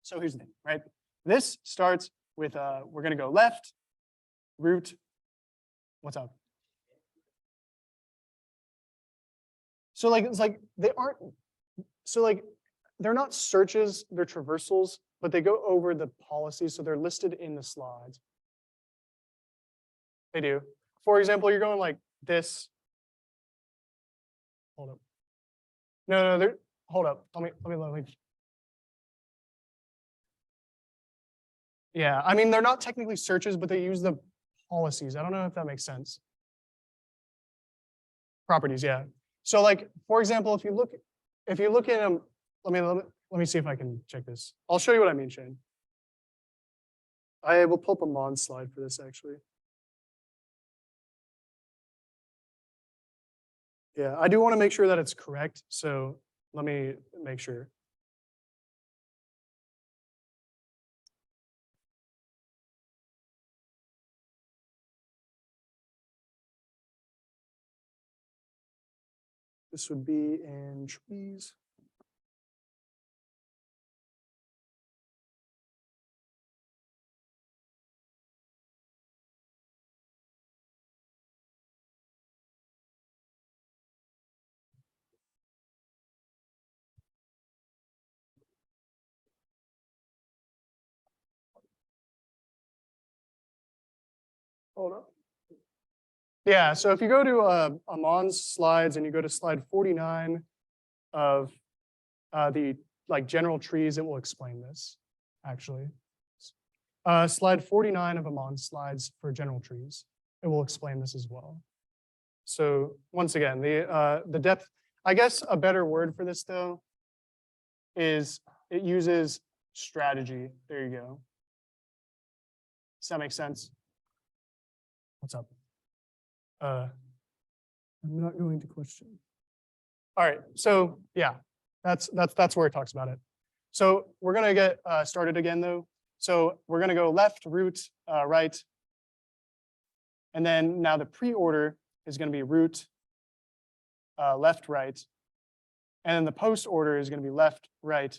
So here's the thing, right? This starts with we're going to go left, root. What's up? So like it's like they aren't, so like they're not searches, they're traversals, but they go over the policies, so they're listed in the slides. They do. For example, you're going like this. Hold up. No, they're hold up. Let me. Yeah, I mean they're not technically searches, but they use the policies. I don't know if that makes sense. Properties, yeah. So like, for example, if you look at them, let me see if I can check this. I'll show you what I mean, Shane. I will pull up a Mon slide for this actually. Yeah, I do want to make sure that it's correct. So let me make sure. This would be in trees. Hold on. Yeah, so if you go to Amon's slides and you go to slide 49 of the general trees, it will explain this, actually. Slide 49 of Amon's slides for general trees, it will explain this as well. So once again, the depth, I guess a better word for this though, is it uses strategy. There you go. Does that make sense? What's up? I'm not going to question. All right, so yeah, that's where it talks about it. So we're gonna get started again though. So we're gonna go left, root, right, and then now the pre-order is gonna be root, left, right, and then the post order is gonna be left, right,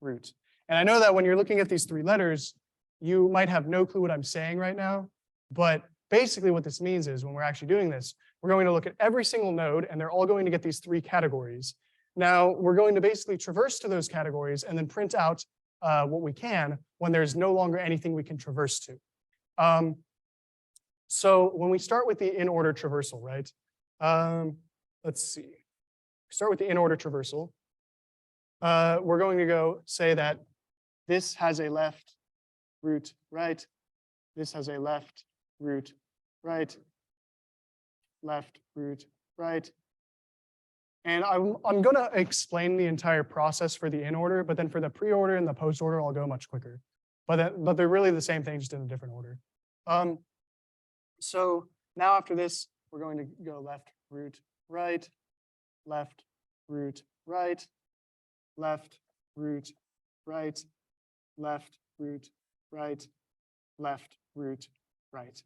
root. And I know that when you're looking at these three letters, you might have no clue what I'm saying right now, but basically what this means is when we're actually doing this, we're going to look at every single node and they're all going to get these three categories. Now we're going to basically traverse to those categories and then print out what we can when there's no longer anything we can traverse to. So when we start with the in-order traversal, right? Let's see. Start with the in-order traversal. We're going to go say that this has a left, root, right. This has a left, root, right, left, root, right. And I'm going to explain the entire process for the in order, but then for the pre-order and the post-order, I'll go much quicker. But they're really the same thing, just in a different order. So now after this, we're going to go left, root, right, left, root, right, left, root, right, left, root, right, left, root, right,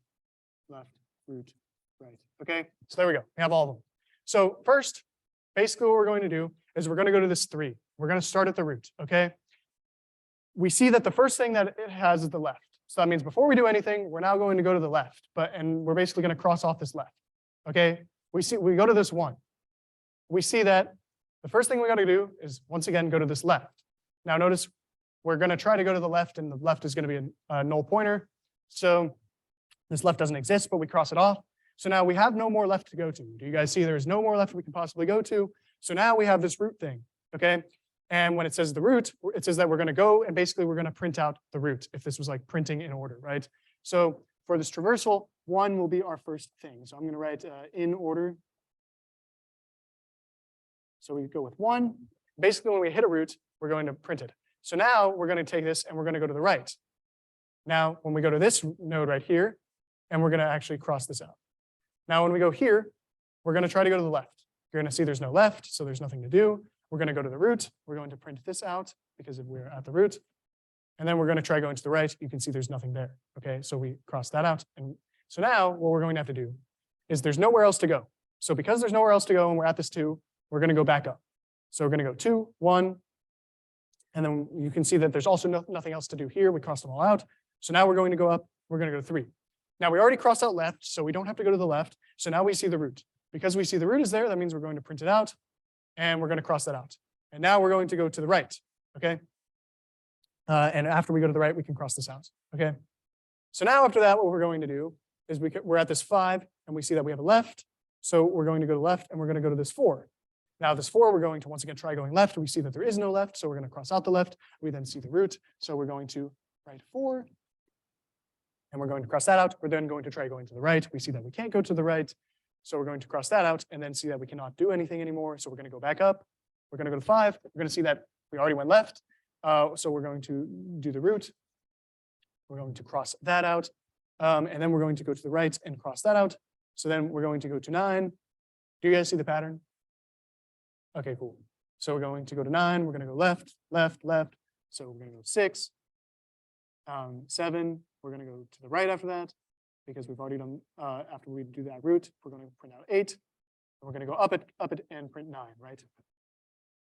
left, root, right. Okay, so there we go. We have all of them. So first, basically what we're going to do is we're going to go to this 3. We're going to start at the root, okay? We see that the first thing that it has is the left. So that means before we do anything, we're now going to go to the left, and we're basically going to cross off this left, okay? We go to this 1. We see that the first thing we got to do is, once again, go to this left. Now notice we're going to try to go to the left, and the left is going to be a null pointer. So this left doesn't exist, but we cross it off. So now we have no more left to go to. Do you guys see there's no more left we can possibly go to? So now we have this root thing, okay? And when it says the root, it says that we're going to go and basically we're going to print out the root if this was like printing in order, right? So for this traversal, 1 will be our first thing. So I'm going to write in order. So we go with 1. Basically, when we hit a root, we're going to print it. So now we're going to take this and we're going to go to the right. Now, when we go to this node right here, and we're going to actually cross this out. Now, when we go here, we're going to try to go to the left. You're going to see there's no left, so there's nothing to do. We're going to go to the root. We're going to print this out because we're at the root. And then we're going to try going to the right. You can see there's nothing there. Okay, so we cross that out. And so now what we're going to have to do is there's nowhere else to go. So because there's nowhere else to go and we're at this 2, we're going to go back up. So we're going to go 2, 1. And then you can see that there's also nothing else to do here. We crossed them all out. So now we're going to go up. We're going to go to 3. Now we already crossed out left, so we don't have to go to the left. So now we see the root. Because we see the root is there, that means we're going to print it out, and we're going to cross that out. And now we're going to go to the right, okay? And after we go to the right, we can cross this out, okay? So now after that, what we're going to do is we're at this 5, and we see that we have a left. So we're going to go to left, and we're going to go to this 4. Now this 4, we're going to once again try going left. We see that there is no left, so we're going to cross out the left. We then see the root, so we're going to write 4. And we're going to cross that out. We're then going to try going to the right. We see that we can't go to the right. So we're going to cross that out and then see that we cannot do anything anymore. So we're going to go back up. We're going to go to 5. We're going to see that we already went left. So we're going to do the root. We're going to cross that out. And then we're going to go to the right and cross that out. So then we're going to go to 9. Do you guys see the pattern? Okay, cool. So we're going to go to 9. We're going to go left, left, left. So we're going to go 6, 7. We're going to go to the right after that because we've already done, after we do that route, we're going to print out 8. And we're going to go up it, and print 9, right?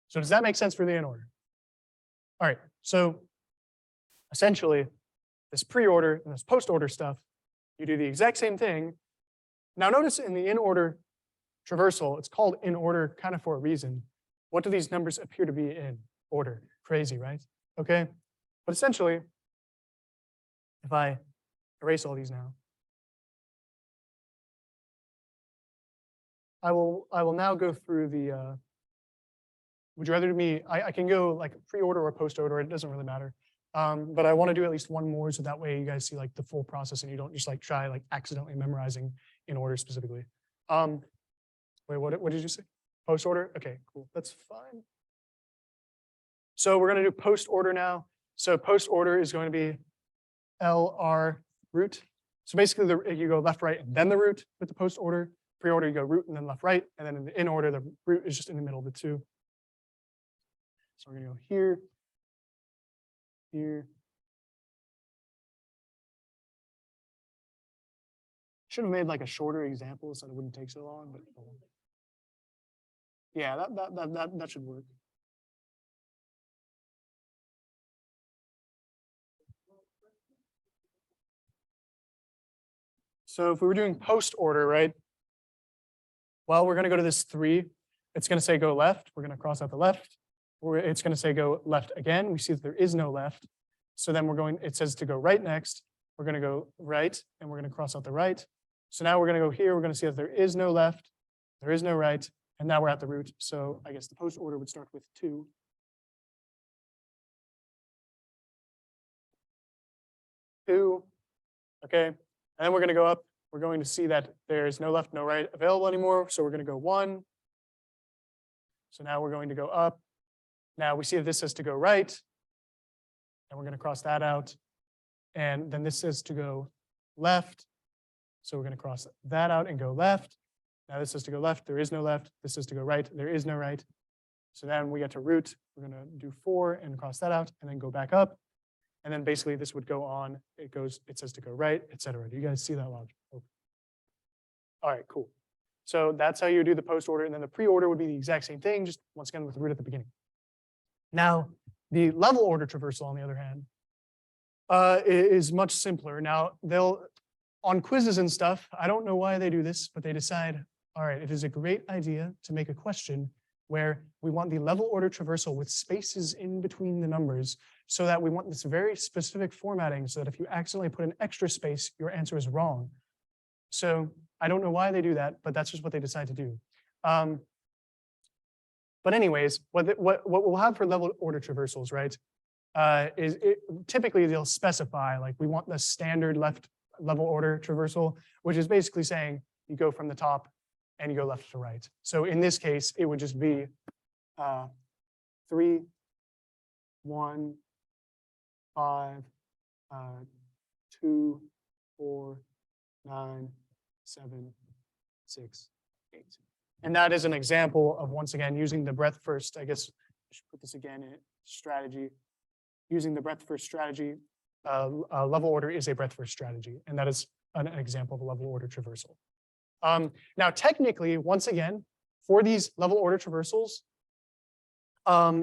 So does that make sense for the in order? All right, so essentially, this pre-order and this post-order stuff, you do the exact same thing. Now notice in the in order traversal, it's called in order kind of for a reason. What do these numbers appear to be in order? Crazy, right? Okay, but essentially, if I erase all these now, I will now go through the, would you rather me, I can go like pre-order or post-order, it doesn't really matter. But I want to do at least one more so that way you guys see like the full process and you don't just like try like accidentally memorizing in order specifically. Wait, what did you say? Post-order? Okay, cool, that's fine. So we're going to do post-order now. So post-order is going to be LR root. So basically you go left, right, and then the root with the post-order. Pre-order, you go root and then left, right. And then in the in order, the root is just in the middle of the two. So we're going to go here, here. Should have made like a shorter example so it wouldn't take so long, but yeah, that should work. So if we were doing post order, right? Well, we're going to go to this 3. It's going to say go left. We're going to cross out the left. It's going to say go left again. We see that there is no left. So then we're going, it says to go right next. We're going to go right, and we're going to cross out the right. So now we're going to go here. We're going to see that there is no left, there is no right, and now we're at the root. So I guess the post order would start with 2. Okay, and then we're going to go up. We're going to see that there's no left, no right available anymore. So we're going to go 1. So now we're going to go up. Now we see that this says to go right, and we're going to cross that out. And then this says to go left. So we're going to cross that out and go left. Now this says to go left. There is no left. This says to go right. There is no right. So then we get to root. We're going to do 4 and cross that out, and then go back up. And then basically this would go on. It says to go right, etc. Do you guys see that logic? Okay. All right, cool. So that's how you do the post order. And then the pre-order would be the exact same thing, just once again with the root at the beginning. Now, the level order traversal, on the other hand, is much simpler. Now, on quizzes and stuff, I don't know why they do this, but they decide, all right, it is a great idea to make a question where we want the level order traversal with spaces in between the numbers, so that we want this very specific formatting so that if you accidentally put an extra space, your answer is wrong. So I don't know why they do that, but that's just what they decide to do. But anyways, what we'll have for level order traversals, right, typically they'll specify, like, we want the standard level order traversal, which is basically saying you go from the top and you go left to right. So in this case, it would just be 3, 1, 5, 2, 4, 9, 7, 6, 8. And that is an example of, once again, using the breadth first. I guess I should put this again in strategy. Using the breadth first strategy, level order is a breadth first strategy, and that is an example of a level order traversal. Now, technically, once again, for these level order traversals,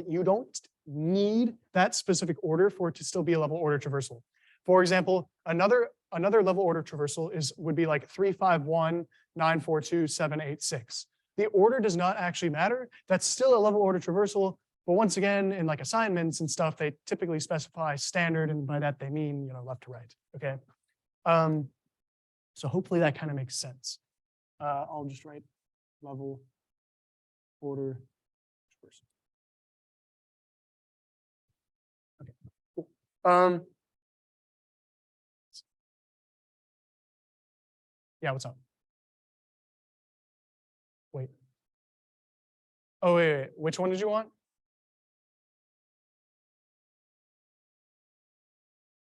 you don't need that specific order for it to still be a level order traversal. For example, another level order traversal would be like 3, 5, 1, 9, 4, 2, 7, 8, 6. The order does not actually matter. That's still a level order traversal. But once again, in like assignments and stuff, they typically specify standard, and by that they mean, left to right. Okay. So hopefully that kind of makes sense. I'll just write level order traversal. Okay. Cool. Yeah, what's up? Wait. Oh, wait. Which one did you want?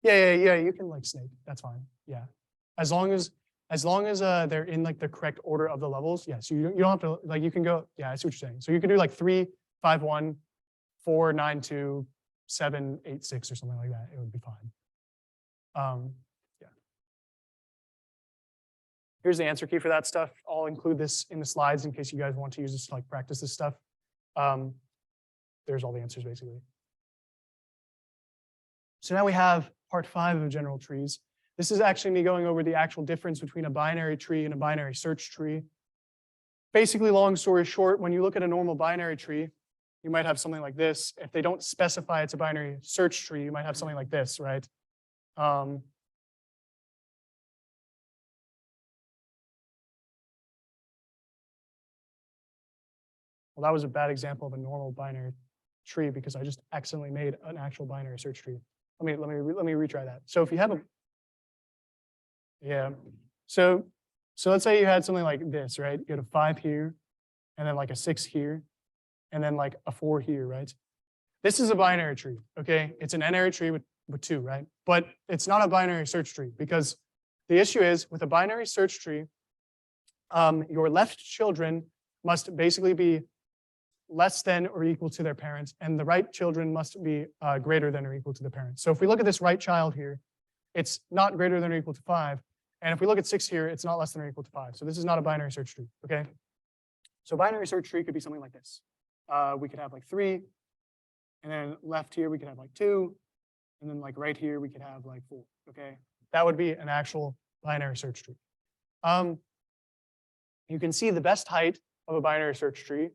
Yeah, you can like snake. That's fine. Yeah. As long as as long as they're in like the correct order of the levels, yes, you don't have to, like, you can go, yeah, I see what you're saying. So you can do like 3, 5, 1, 4, 9, 2, 7, 8, 6, or something like that. It would be fine. Yeah. Here's the answer key for that stuff. I'll include this in the slides in case you guys want to use this to like practice this stuff. There's all the answers basically. So now we have part 5 of general trees. This is actually me going over the actual difference between a binary tree and a binary search tree. Basically, long story short, when you look at a normal binary tree, you might have something like this. If they don't specify it's a binary search tree, you might have something like this, right? Well, that was a bad example of a normal binary tree because I just accidentally made an actual binary search tree. Let me retry that. So if you have a, yeah, so let's say you had something like this, right? You had a 5 here, and then like a 6 here, and then like a 4 here, right? This is a binary tree, okay? It's an n-ary tree with 2, right? But it's not a binary search tree because the issue is with a binary search tree, your left children must basically be less than or equal to their parents, and the right children must be greater than or equal to the parents. So if we look at this right child here, it's not greater than or equal to 5. And if we look at 6 here, it's not less than or equal to 5. So this is not a binary search tree, okay? So binary search tree could be something like this. We could have like 3, and then left here we could have like 2, and then like right here we could have like 4, okay? That would be an actual binary search tree. You can see the best height of a binary search tree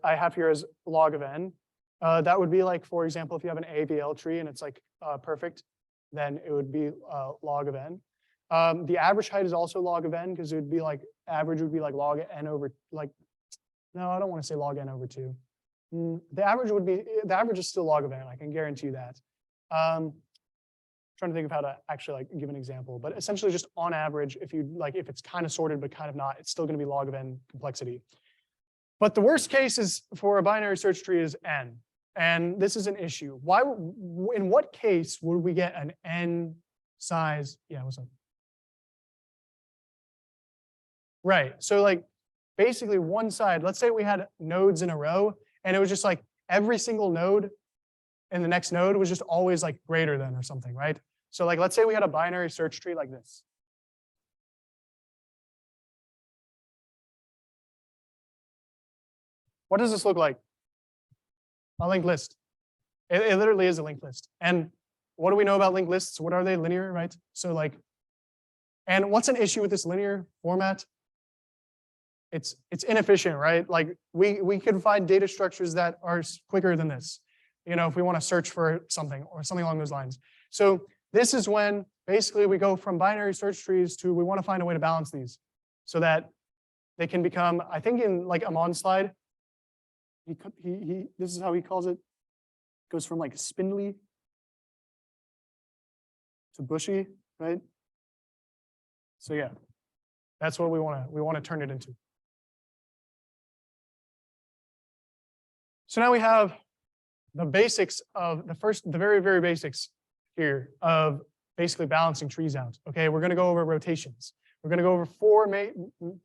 I have here as log of n. That would be like, for example, if you have an ABL tree and it's like perfect, then it would be log of n. The average height is also log of n because it would be like, average would be like log n over, like, no, I don't want to say log n over 2. The average is still log of n, I can guarantee that. Trying to think of how to actually like give an example, but essentially just on average, if it's kind of sorted but kind of not, it's still going to be log of n complexity. But the worst case is for a binary search tree is n, and this is an issue. In what case would we get an n size? Yeah, what's up? Right. So like basically one side, let's say we had nodes in a row, and it was just like every single node in the next node was just always like greater than or something, right? So like let's say we had a binary search tree like this. What does this look like? A linked list. It literally is a linked list. And what do we know about linked lists? What are they? Linear, right? So like, and what's an issue with this linear format? It's inefficient, right? Like we could find data structures that are quicker than this, you know, if we want to search for something or something along those lines. So this is when basically we go from binary search trees to we want to find a way to balance these so that they can become, I think in like Amon's slide, this is how he calls it, goes from like spindly to bushy, right? So yeah, that's what we want to turn it into. So now we have the basics of the very, very basics here of basically balancing trees out. Okay, we're going to go over rotations. We're going to go over 4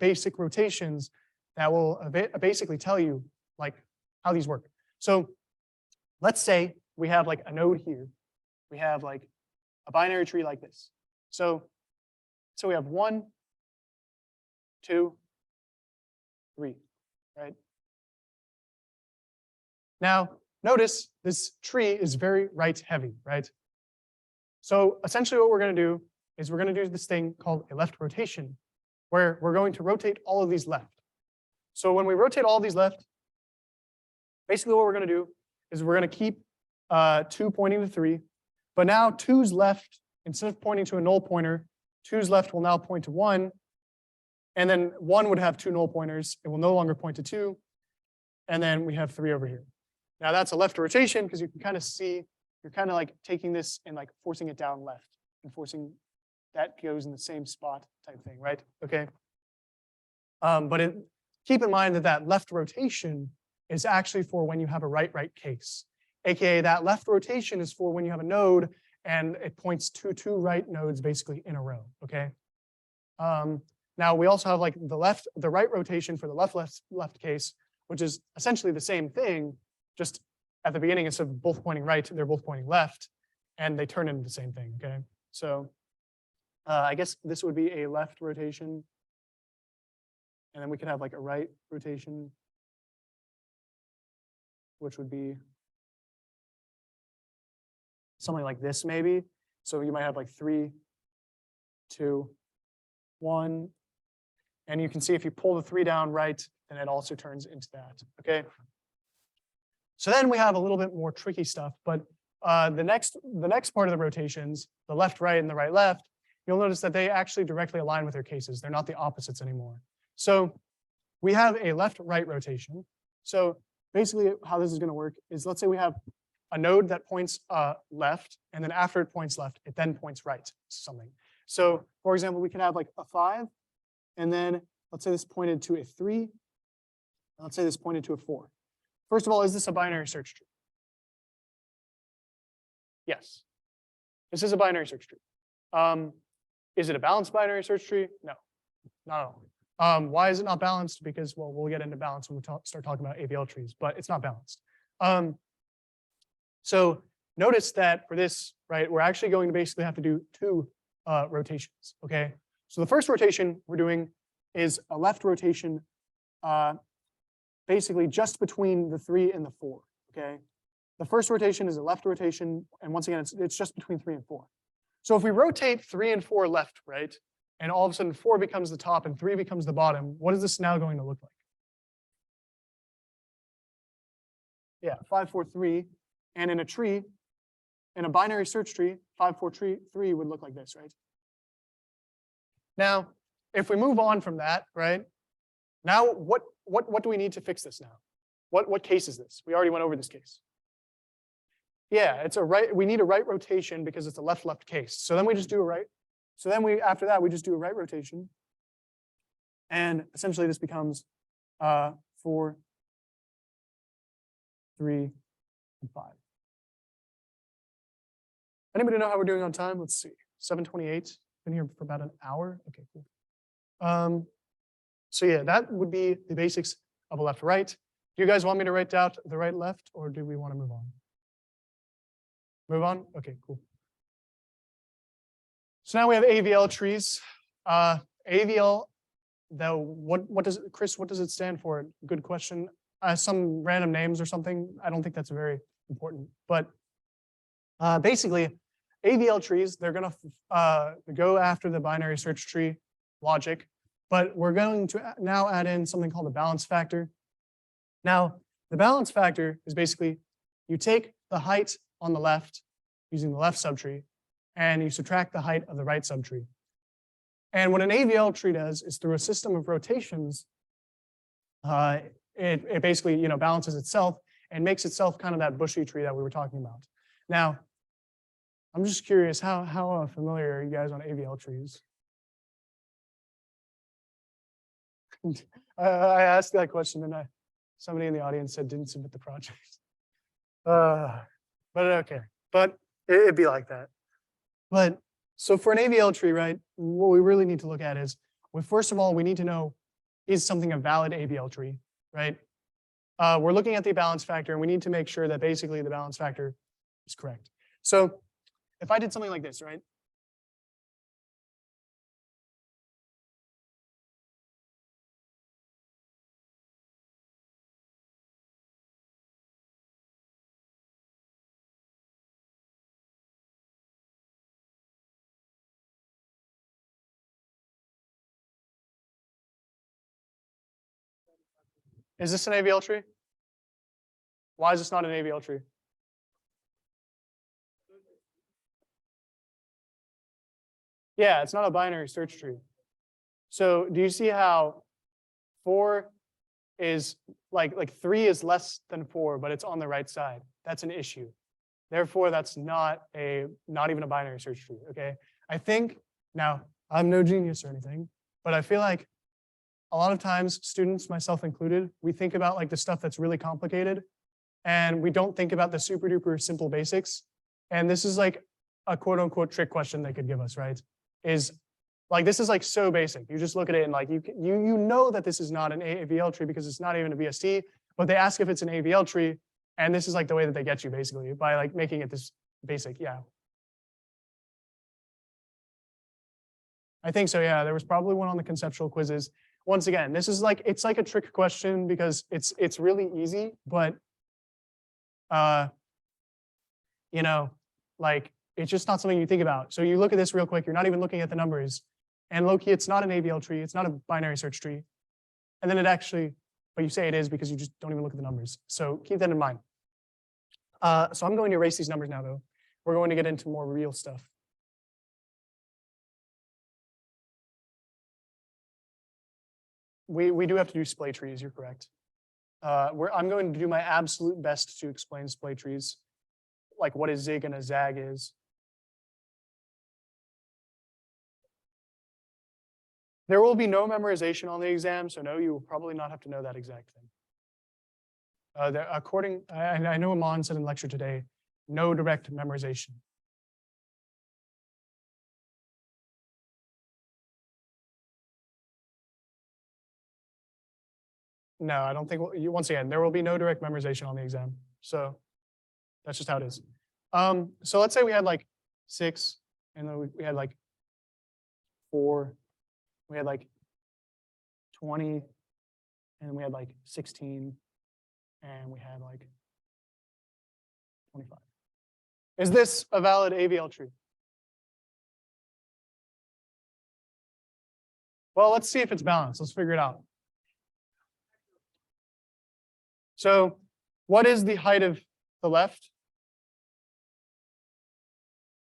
basic rotations that will basically tell you like how these work. So let's say we have like a node here. We have like a binary tree like this. So we have 1, 2, 3, right? Now, notice this tree is very right heavy, right? So essentially what we're going to do is we're going to do this thing called a left rotation, where we're going to rotate all of these left. So when we rotate all of these left, basically what we're going to do is we're going to keep 2 pointing to 3, but now 2's left, instead of pointing to a null pointer, 2's left will now point to 1, and then 1 would have 2 null pointers. It will no longer point to 2, and then we have 3 over here. Now that's a left rotation because you can kind of see, you're kind of like taking this and like forcing it down left and forcing that goes in the same spot type thing, right? Okay. But keep in mind that that left rotation is actually for when you have a right-right case, aka that left rotation is for when you have a node and it points to 2 right nodes basically in a row. Okay. Now we also have like the right rotation for the left case, which is essentially the same thing, just at the beginning, instead of both pointing right, they're both pointing left, and they turn into the same thing, okay? So I guess this would be a left rotation, and then we could have like a right rotation, which would be something like this maybe. So you might have like 3, 2, 1. And you can see if you pull the 3 down right, then it also turns into that, okay? So then we have a little bit more tricky stuff, but the next part of the rotations, the left, right, and the right, left, you'll notice that they actually directly align with their cases. They're not the opposites anymore. So we have a left-right rotation. So basically how this is going to work is, let's say we have a node that points left, and then after it points left, it then points right to something. So for example, we can have like a 5, and then let's say this pointed to a 3, and let's say this pointed to a 4. First of all, is this a binary search tree? Yes. This is a binary search tree. Is it a balanced binary search tree? No, not at all. Why is it not balanced? Because, well, we'll get into balance when we start talking about AVL trees, but it's not balanced. So notice that for this, right, we're actually going to basically have to do 2 rotations, okay? So the first rotation we're doing is a left rotation, basically just between the 3 and the 4, okay? The first rotation is a left rotation, and once again, it's just between 3 and 4. So if we rotate 3 and 4 left, right, and all of a sudden 4 becomes the top and 3 becomes the bottom, what is this now going to look like? Yeah, 5, 4, 3. And in a tree, in a binary search tree, 5, 4, 3 would look like this, right? Now, if we move on from that, right? Now, what do we need to fix this now? What case is this? We already went over this case. Yeah, it's a right. We need a right rotation because it's a left-left case. So then we just do a right. So then after that, we just do a right rotation. And essentially this becomes 4, 3, and 5. Anybody know how we're doing on time? Let's see. 7:28. Been here for about an hour. Okay, cool. So yeah, that would be the basics of a left-right. Do you guys want me to write out the right-left, or do we want to move on? Move on? Okay, cool. So now we have AVL trees. AVL, though, what does Chris? What does it stand for? Good question. Some random names or something. I don't think that's very important. But basically, AVL trees, they're going to go after the binary search tree logic, but we're going to now add in something called a balance factor. Now, the balance factor is basically you take the height on the left using the left subtree, and you subtract the height of the right subtree. And what an AVL tree does is, through a system of rotations, it basically balances itself and makes itself kind of that bushy tree that we were talking about. Now, I'm just curious, how familiar are you guys on AVL trees? I asked that question, and somebody in the audience said didn't submit the project. But okay, but it'd be like that. But so for an AVL tree, right, what we really need to look at is, well, first of all, we need to know, is something a valid AVL tree, right? We're looking at the balance factor, and we need to make sure that basically the balance factor is correct. So if I did something like this, right? Is this an AVL tree? Why is this not an AVL tree? Yeah, it's not a binary search tree. So do you see how 4 is like 3 is less than 4, but it's on the right side? That's an issue. Therefore, that's not even a binary search tree. Okay. I think, now I'm no genius or anything, but I feel like a lot of times, students, myself included, we think about like the stuff that's really complicated, and we don't think about the super duper simple basics. And this is like a quote unquote trick question they could give us, right? Is Like this is like so basic. You just look at it and like you know that this is not an AVL tree because it's not even a VST, but they ask if it's an AVL tree, and this is like the way that they get you basically by like making it this basic. Yeah. I think so, yeah. There was probably one on the conceptual quizzes. Once again, this is like, it's like a trick question because it's really easy, but you know, like it's just not something you think about. So you look at this real quick, you're not even looking at the numbers. And low-key, it's not an AVL tree, it's not a binary search tree. And then it actually, but you say it is because you just don't even look at the numbers. So keep that in mind. So I'm going to erase these numbers now though. We're going to get into more real stuff. We do have to do splay trees, you're correct. I'm going to do my absolute best to explain splay trees, like what a zig and a zag is. There will be no memorization on the exam, so no, you will probably not have to know that exact thing. I know Aman said in lecture today, no direct memorization. No, I don't think, once again, there will be no direct memorization on the exam. So that's just how it is. So let's say we had like 6, and then we had like 4, we had like 20, and then we had like 16, and we had like 25. Is this a valid AVL tree? Well, let's see if it's balanced. Let's figure it out. So what is the height of the left?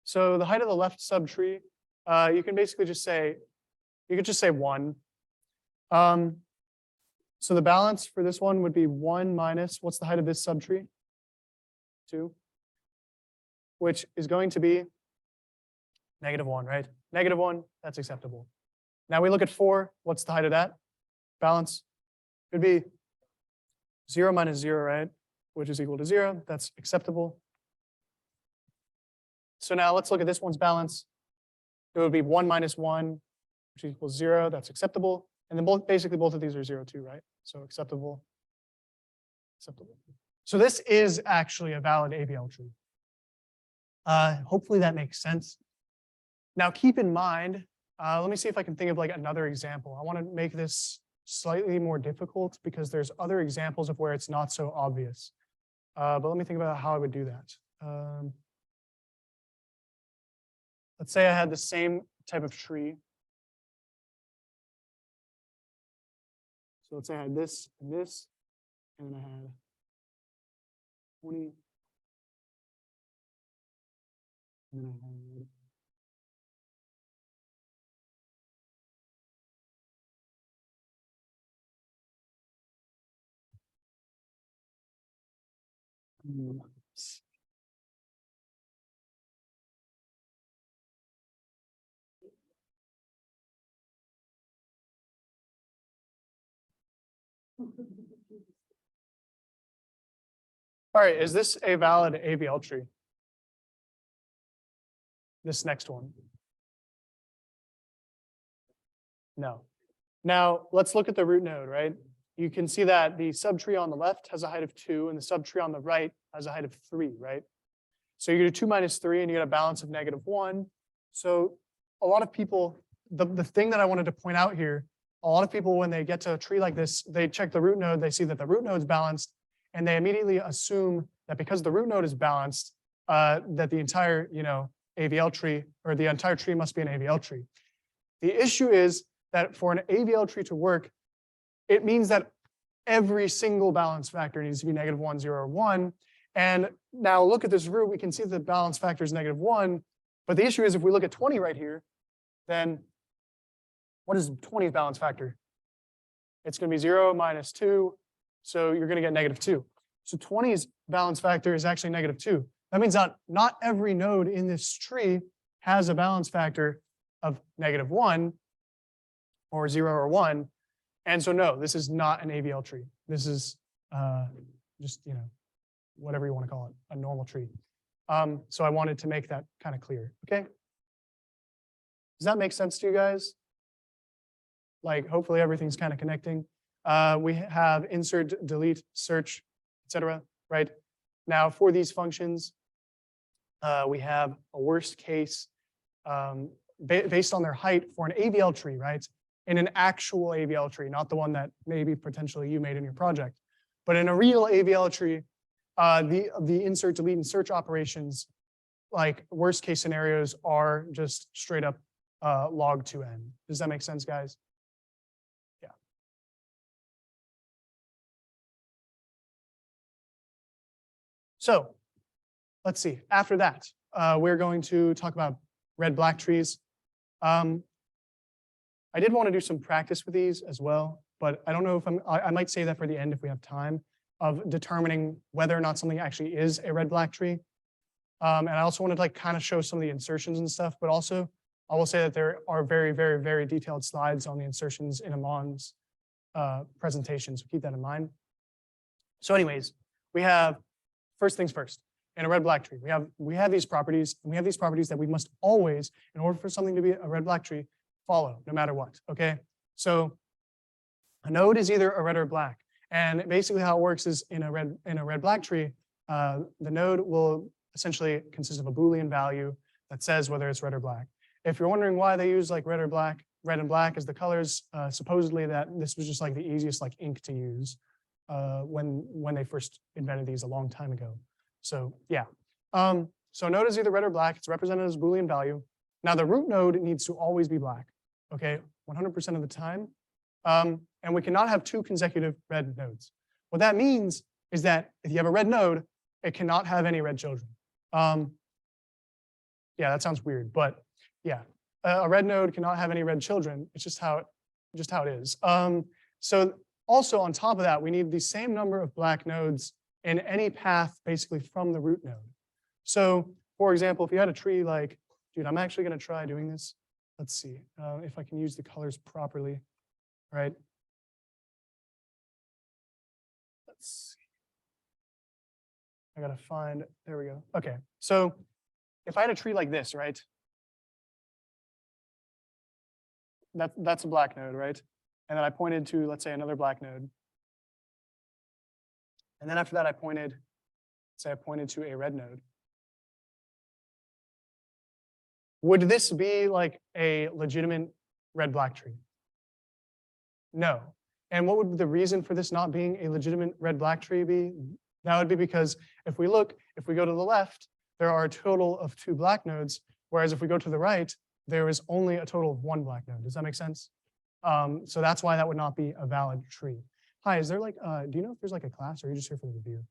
So the height of the left subtree, you can basically just say, you could just say 1. So the balance for this one would be 1 minus, what's the height of this subtree? 2, which is going to be -1, right? -1, that's acceptable. Now we look at 4, what's the height of that? Balance would be 0 minus 0, right? Which is equal to 0, that's acceptable. So now let's look at this one's balance. It would be 1 minus 1, which equals 0, that's acceptable. And then basically both of these are 0 too, right? So acceptable, acceptable. So this is actually a valid AVL tree. Hopefully that makes sense. Now keep in mind, let me see if I can think of like another example. I want to make this slightly more difficult because there's other examples of where it's not so obvious. But let me think about how I would do that. Let's say I had the same type of tree. So let's say I had this, and then I had 20, and then I had all right, is this a valid AVL tree? This next one? No. Now let's look at the root node, right? You can see that the subtree on the left has a height of 2, and the subtree on the right has a height of 3, right? So you do 2 minus 3, and you get a balance of -1. So a lot of people, the thing that I wanted to point out here, a lot of people, when they get to a tree like this, they check the root node, they see that the root node is balanced, and they immediately assume that because the root node is balanced, that the entire, AVL tree, or the entire tree must be an AVL tree. The issue is that for an AVL tree to work, it means that every single balance factor needs to be -1, 0, or 1. And now look at this root, we can see that the balance factor is -1. But the issue is if we look at 20 right here, then what is 20's balance factor? It's going to be 0 minus 2. So you're going to get -2. So 20's balance factor is actually -2. That means that not every node in this tree has a balance factor of -1 or 0 or 1. And so no, this is not an AVL tree. This is just, whatever you want to call it, a normal tree. So I wanted to make that kind of clear, okay? Does that make sense to you guys? Like, hopefully everything's kind of connecting. We have insert, delete, search, etc. Right? Now, for these functions, we have a worst case based on their height for an AVL tree, right? In an actual AVL tree, not the one that maybe potentially you made in your project. But in a real AVL tree, the insert, delete, and search operations, like worst case scenarios, are just straight up log 2n. Does that make sense, guys? Yeah. So let's see. After that, we're going to talk about red-black trees. I did want to do some practice with these as well, but I don't know if I might save that for the end if we have time, of determining whether or not something actually is a red-black tree. And I also wanted to like kind of show some of the insertions and stuff, but also I will say that there are very, very, very detailed slides on the insertions in Amon's presentation, so keep that in mind. So anyways, we have, first things first, in a red-black tree, we have these properties, and we have these properties that we must always, in order for something to be a red-black tree, follow, no matter what, okay? So a node is either a red or black, and basically how it works is in a red-black tree, the node will essentially consist of a Boolean value that says whether it's red or black. If you're wondering why they use like red or black, red and black as the colors, supposedly that this was just like the easiest like ink to use when they first invented these a long time ago. So yeah, so node is either red or black. It's represented as a Boolean value. Now the root node needs to always be black, okay, 100% of the time. And we cannot have two consecutive red nodes. What that means is that if you have a red node, it cannot have any red children. Yeah, that sounds weird, but yeah, a red node cannot have any red children. It's just how it is. So also on top of that, we need the same number of black nodes in any path basically from the root node. So for example, if you had a tree like, dude, I'm actually going to try doing this. Let's see if I can use the colors properly, right? Let's see. I got to find, there we go. Okay, so if I had a tree like this, right? That's a black node, right? And then I pointed to, let's say, another black node. And then after that, I pointed to a red node. Would this be like a legitimate red-black tree? No. And what would the reason for this not being a legitimate red-black tree be? That would be because if we go to the left, there are a total of 2 black nodes, whereas if we go to the right, there is only a total of 1 black node. Does that make sense? So that's why that would not be a valid tree. Hi, is there like, do you know if there's like a class, or are you just here for the review?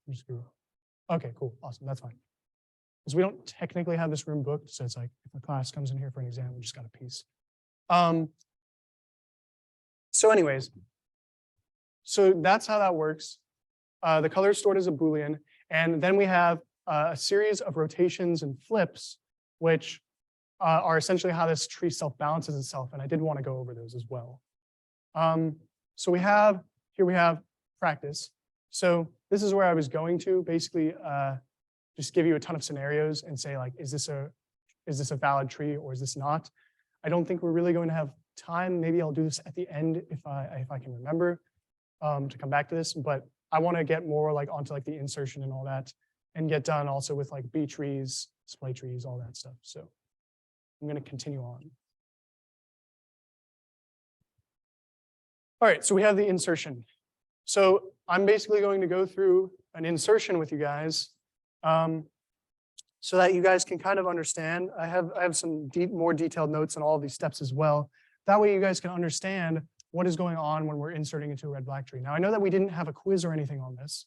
Okay, cool, awesome, that's fine. Because we don't technically have this room booked, so it's like if a class comes in here for an exam, we just got a piece. So anyways, so that's how that works. The color is stored as a Boolean, and then we have a series of rotations and flips, which are essentially how this tree self-balances itself, and I did want to go over those as well. So here we have practice. So this is where I was going to basically just give you a ton of scenarios and say like, is this a valid tree or is this not? I don't think we're really going to have time. Maybe I'll do this at the end if I can remember to come back to this, but I want to get more like onto like the insertion and all that, and get done also with like B trees, Splay trees, all that stuff. So I'm going to continue on. All right, so we have the insertion. So I'm basically going to go through an insertion with you guys so that you guys can kind of understand. I have some more detailed notes on all of these steps as well. That way you guys can understand what is going on when we're inserting into a red-black tree. Now, I know that we didn't have a quiz or anything on this.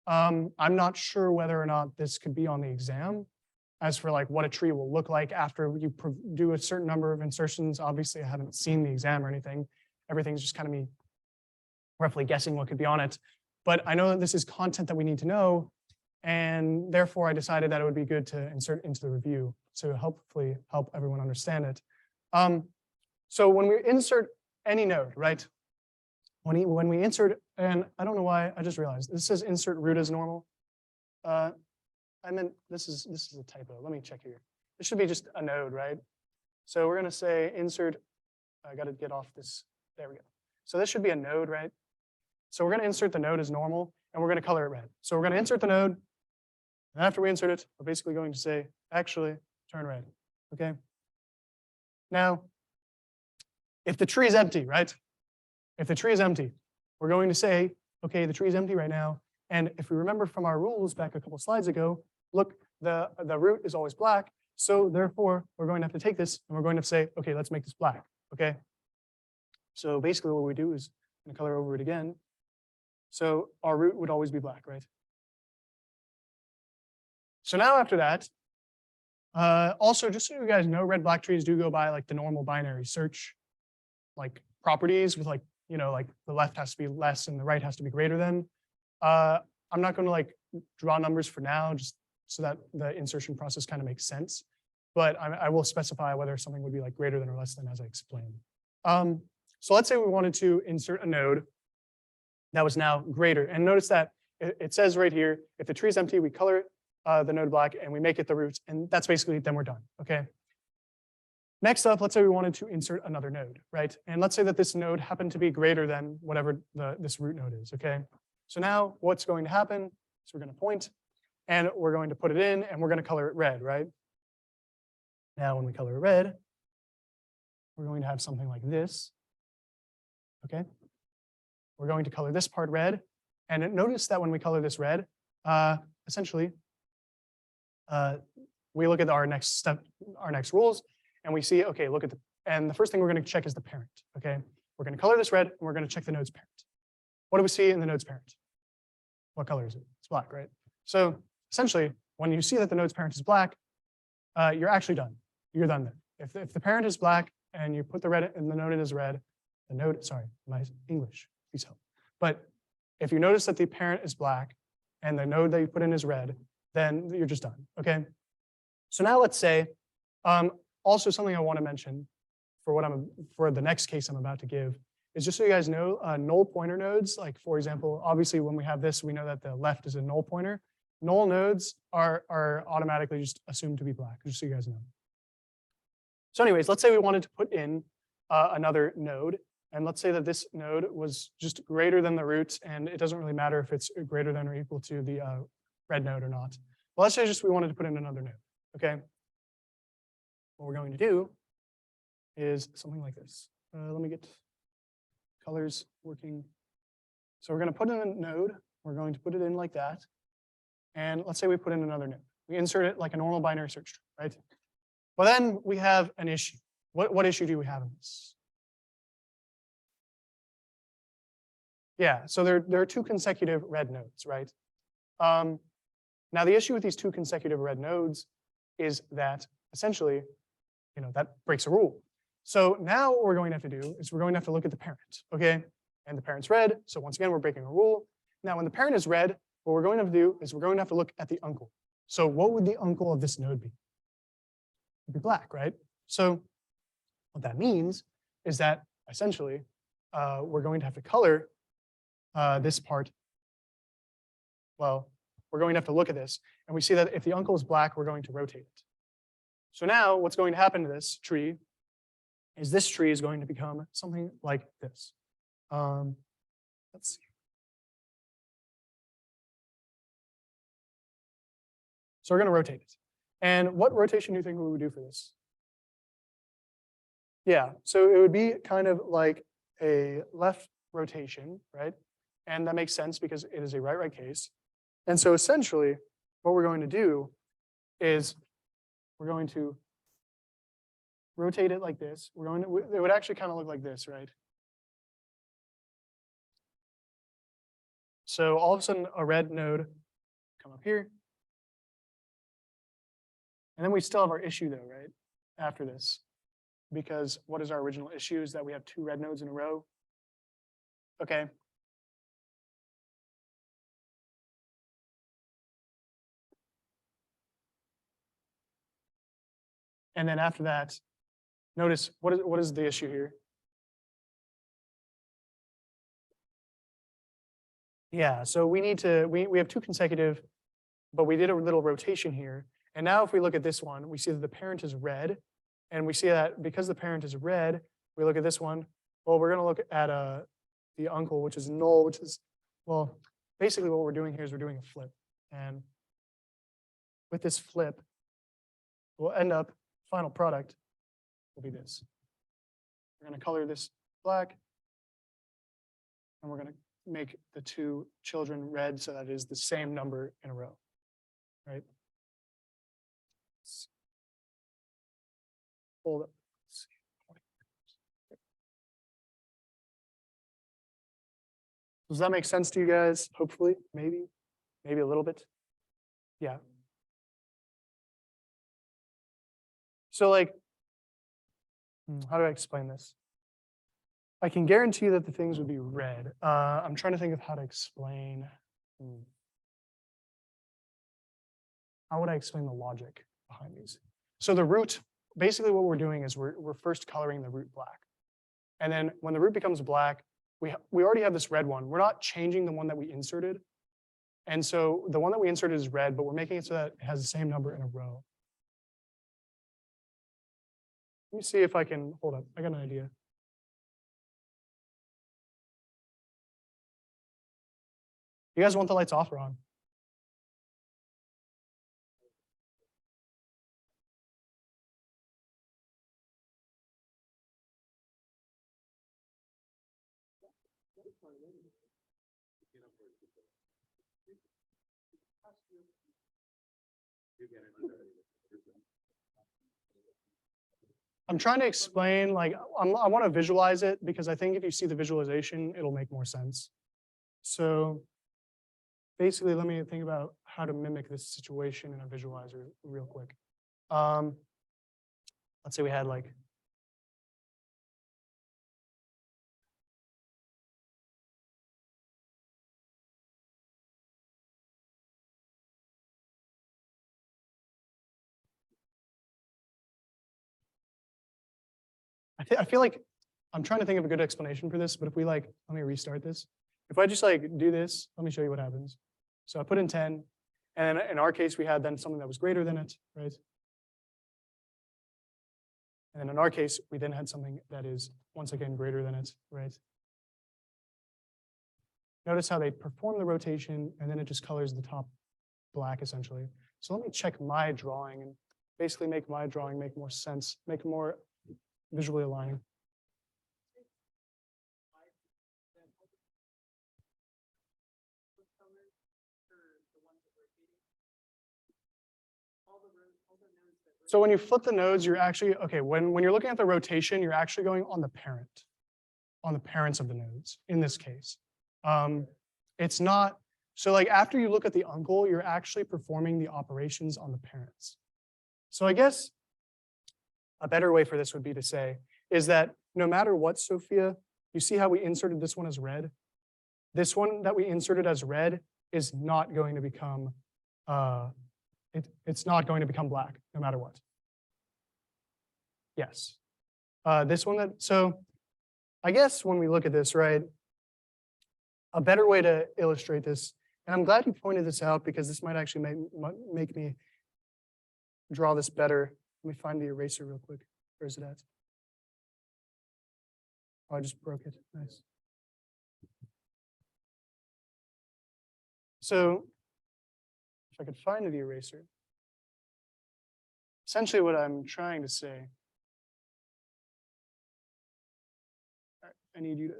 I'm not sure whether or not this could be on the exam. As for like what a tree will look like after you do a certain number of insertions, obviously I haven't seen the exam or anything. Everything's just kind of me roughly guessing what could be on it. But I know that this is content that we need to know, and therefore I decided that it would be good to insert into the review to hopefully help everyone understand it. So when we insert any node, right? When we insert, and I don't know why, I just realized this says insert root as normal. I meant this is a typo. Let me check here. It should be just a node, right? So we're going to say insert, I got to get off this, there we go. So this should be a node, right? So we're going to insert the node as normal, and we're going to color it red. So we're going to insert the node, and after we insert it, we're basically going to say, actually, turn red, okay? Now, if the tree is empty, right? If the tree is empty, we're going to say, okay, the tree is empty right now, and if we remember from our rules back a couple slides ago, look, the root is always black, so therefore, we're going to have to take this, and we're going to say, okay, let's make this black, okay? So basically what we do is, I'm going to color over it again. So our root would always be black, right? So now after that, also just so you guys know, red-black trees do go by like the normal binary search, like properties with like, you know, like the left has to be less and the right has to be greater than. I'm not going to like draw numbers for now, just so that the insertion process kind of makes sense. But I will specify whether something would be like greater than or less than as I explained. So let's say we wanted to insert a node that was now greater. And notice that it says right here, if the tree is empty, we color it, the node black, and we make it the root. And that's basically, then we're done, okay? Next up, let's say we wanted to insert another node, right? And let's say that this node happened to be greater than whatever this root node is, okay? So now what's going to happen is we're going to point, and we're going to put it in, and we're going to color it red, right? Now when we color it red, we're going to have something like this, okay? We're going to color this part red, and notice that when we color this red, essentially, we look at our next step, our next rules, and we see, okay, look at and the first thing we're going to check is the parent, okay? We're going to color this red, and we're going to check the node's parent. What do we see in the node's parent? What color is it? It's black, right? So essentially, when you see that the node's parent is black, you're actually done. You're done there. If the parent is black and you put the red and the node in as red, the node, sorry, my English, please help. But if you notice that the parent is black and the node that you put in is red, then you're just done, okay? So now let's say, also something I want to mention for the next case I'm about to give is just so you guys know, null pointer nodes, like for example, obviously when we have this, we know that the left is a null pointer. Null nodes are automatically just assumed to be black, just so you guys know. So anyways, let's say we wanted to put in another node, and let's say that this node was just greater than the root, and it doesn't really matter if it's greater than or equal to the red node or not. Well, let's say just we wanted to put in another node, okay? What we're going to do is something like this. Let me get colors working. So we're going to put in a node. We're going to put it in like that. And let's say we put in another node. We insert it like a normal binary search tree, right? Well, then we have an issue. What issue do we have in this? Yeah, so there are two consecutive red nodes, right? Now the issue with these two consecutive red nodes is that essentially, that breaks a rule. So now what we're going to have to do is we're going to have to look at the parent, okay? And the parent's red, so once again, we're breaking a rule. Now when the parent is red, what we're going to have to do is we're going to have to look at the uncle. So what would the uncle of this node be? It'd be black, right? So what that means is that essentially we're going to have to color this part. Well, we're going to have to look at this, and we see that if the uncle is black, we're going to rotate it. So now what's going to happen to this tree is this tree is going to become something like this. Let's see. So we're going to rotate it. And what rotation do you think we would do for this? Yeah, so it would be kind of like a left rotation, right? And that makes sense because it is a right case. And so essentially, what we're going to do is we're going to rotate it like this. It would actually kind of look like this, right? So all of a sudden, a red node come up here. And then we still have our issue though, right? After this. Because what is our original issue is that we have two red nodes in a row. Okay. And then after that, notice what is the issue here? Yeah, so we need to, we have two consecutive, but we did a little rotation here. And now if we look at this one, we see that the parent is red, And we see that because the parent is red, we look at this one. Well, we're going to look at the uncle, which is null, which is, well, basically what we're doing here is we're doing a flip. And with this flip, we'll end up, final product will be this. We're going to color this black, and we're going to make the two children red so that it is the same number in a row, right? Hold up. Does that make sense to you guys? Hopefully, maybe a little bit. Yeah. So like, how do I explain this? I can guarantee that the things would be red. I'm trying to think of how to explain. How would I explain the logic behind these? So the root, basically what we're doing is we're first coloring the root black. And then when the root becomes black, we already have this red one. We're not changing the one that we inserted. And so the one that we inserted is red, but we're making it so that it has the same number in a row. Let me see if I can, hold up, I got an idea. You guys want the lights off or on? I'm trying to explain, like, I want to visualize it because I think if you see the visualization, it'll make more sense. So basically, let me think about how to mimic this situation in a visualizer real quick. Let's say we had like, I feel like I'm trying to think of a good explanation for this, but if we like, let me restart this. If I just like do this, let me show you what happens. So I put in 10, and in our case, we had then something that was greater than it, right? And then in our case, we then had something that is once again greater than it, right? Notice how they perform the rotation, and then it just colors the top black essentially. So let me check my drawing and basically make my drawing make more sense, make it more visually aligning. So when you flip the nodes, you're actually, okay, when you're looking at the rotation, you're actually going on the parents of the nodes in this case. It's not, so like after you look at the uncle, you're actually performing the operations on the parents. So I guess a better way for this would be to say, is that no matter what, Sophia, you see how we inserted this one as red? This one that we inserted as red is not going to become, it's not going to become black no matter what. Yes. This one that, so I guess when we look at this, right, a better way to illustrate this, and I'm glad you pointed this out because this might actually make me draw this better. Let me find the eraser real quick. Where is it at? Oh, I just broke it. Nice. So if I could find the eraser, essentially what I'm trying to say, all right, I need you to,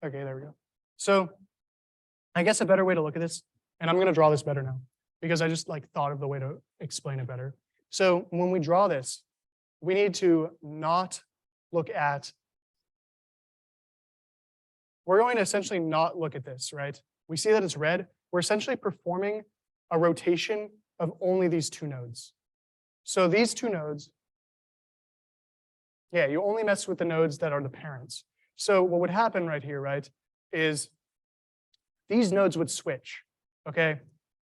okay, there we go. So I guess a better way to look at this, and I'm going to draw this better now because I just like thought of the way to explain it better. So when we draw this, we need to not look at, we're going to essentially not look at this, right? We see that it's red. We're essentially performing a rotation of only these two nodes. So these two nodes, yeah, you only mess with the nodes that are the parents. So what would happen right here, right, is these nodes would switch, okay?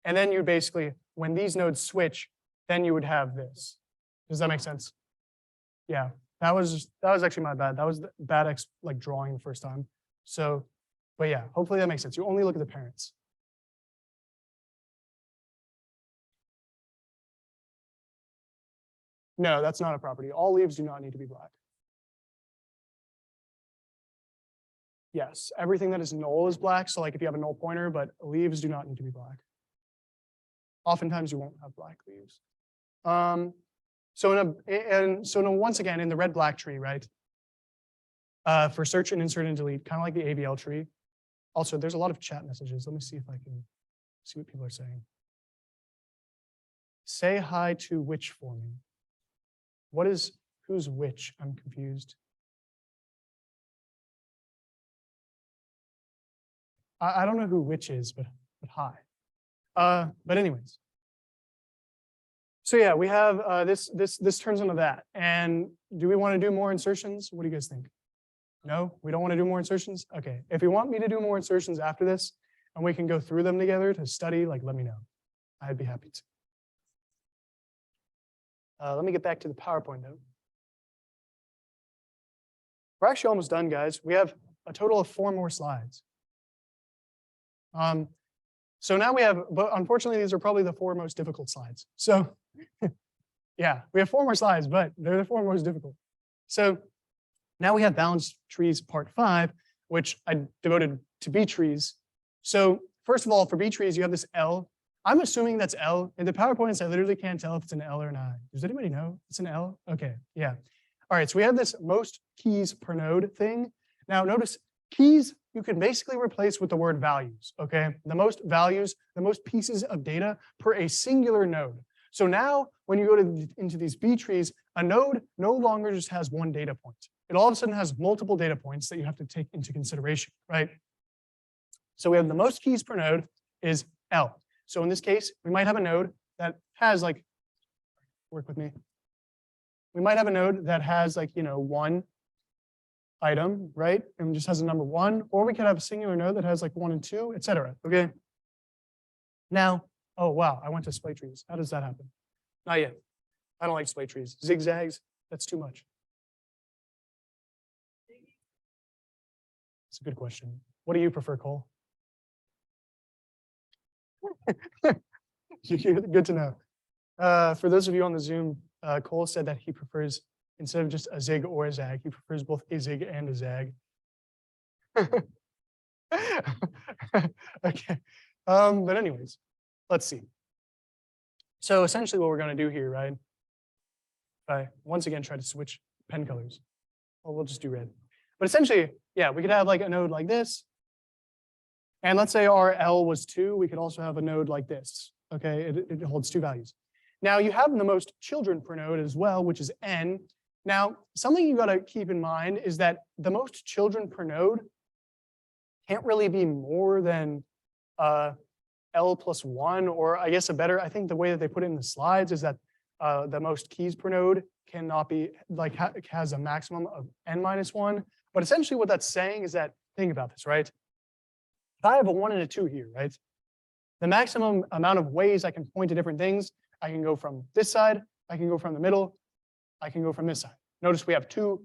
And then you basically, when these nodes switch, then you would have this. Does that make sense? Yeah, that was actually my bad. That was the bad like drawing the first time. So, but yeah, hopefully that makes sense. You only look at the parents. No, that's not a property. All leaves do not need to be black. Yes, everything that is null is black. So like if you have a null pointer, but leaves do not need to be black. Oftentimes you won't have black leaves. So once again, in the red-black tree, right? For search and insert and delete, kind of like the AVL tree. Also, there's a lot of chat messages. Let me see if I can see what people are saying. Say hi to which for me. Who's which? I'm confused. I don't know who which is, but hi. But anyways. So yeah, we have this turns into that. And do we want to do more insertions? What do you guys think? No, we don't want to do more insertions? Okay, if you want me to do more insertions after this, and we can go through them together to study, like let me know. I'd be happy to. Let me get back to the PowerPoint though. We're actually almost done, guys. We have a total of 4 more slides. So now we have, but unfortunately, these are probably the 4 most difficult slides. So yeah, we have 4 more slides, but they're the 4 most difficult. So now we have balanced trees part 5, which I devoted to B trees. So first of all, for B trees, you have this L. I'm assuming that's L. In the PowerPoints, I literally can't tell if it's an L or an I. Does anybody know it's an L? Okay, yeah. All right, so we have this most keys per node thing. Now notice keys you can basically replace with the word values, okay? The most values, the most pieces of data per a singular node. So now when you go into these B trees, a node no longer just has 1 data point. It all of a sudden has multiple data points that you have to take into consideration, right? So we have the most keys per node is L. So in this case, we might have a node that has like, work with me. We might have a node that has like, 1 item, right? And just has a number 1, or we could have a singular node that has like 1 and 2, etc. Okay. Now, oh wow, I went to splay trees. How does that happen? Not yet. I don't like splay trees. Zigzags, that's too much. It's a good question. What do you prefer, Cole? Good to know. For those of you on the Zoom, Cole said that he prefers, instead of just a zig or a zag, he prefers both a zig and a zag. Okay. But anyways, let's see. So essentially what we're going to do here, right? I once again try to switch pen colors. Well, we'll just do red. But essentially, yeah, we could have like a node like this. And let's say our L was 2. We could also have a node like this. Okay, it holds 2 values. Now you have the most children per node as well, which is n. Now, something you got to keep in mind is that the most children per node can't really be more than L plus 1, or I guess I think the way that they put it in the slides is that the most keys per node cannot be, like, has a maximum of n minus 1. But essentially what that's saying is that, think about this, right? If I have a 1 and a 2 here, right? The maximum amount of ways I can point to different things, I can go from this side, I can go from the middle, I can go from this side. Notice we have 2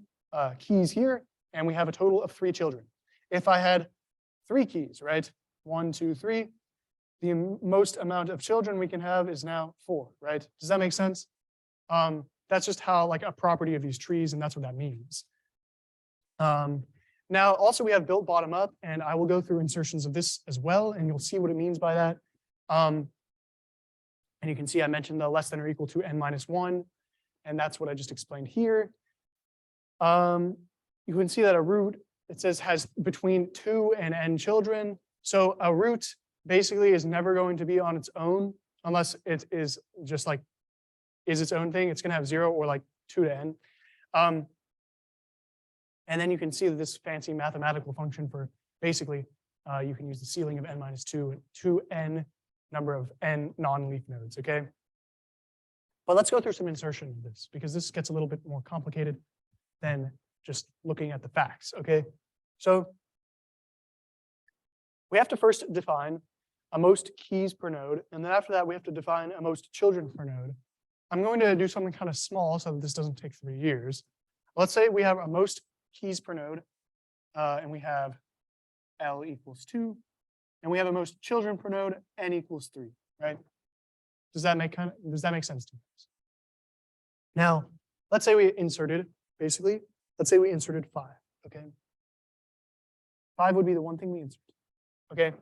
keys here, and we have a total of 3 children. If I had 3 keys, right? 1, 2, 3, the most amount of children we can have is now 4, right? Does that make sense? That's just how, like, a property of these trees, and that's what that means. Now, also we have built bottom up, and I will go through insertions of this as well, and you'll see what it means by that. And you can see I mentioned the less than or equal to n minus 1, and that's what I just explained here. You can see that a root, it says, has between 2 and n children. So a root basically is never going to be on its own unless it is just like is its own thing. It's going to have 0 or like 2 to n. And then you can see that this fancy mathematical function for basically you can use the ceiling of n minus 2 to n number of n non-leaf nodes, okay? But let's go through some insertion of this, because this gets a little bit more complicated than just looking at the facts, okay? So we have to first define a most keys per node, and then after that we have to define a most children per node. I'm going to do something kind of small so that this doesn't take 3 years. Let's say we have a most keys per node, and we have L equals 2, and we have a most children per node, n equals 3, right? Does that make sense to you guys? Now, let's say we inserted, basically, let's say we inserted 5, okay? 5 would be the one thing we insert, okay?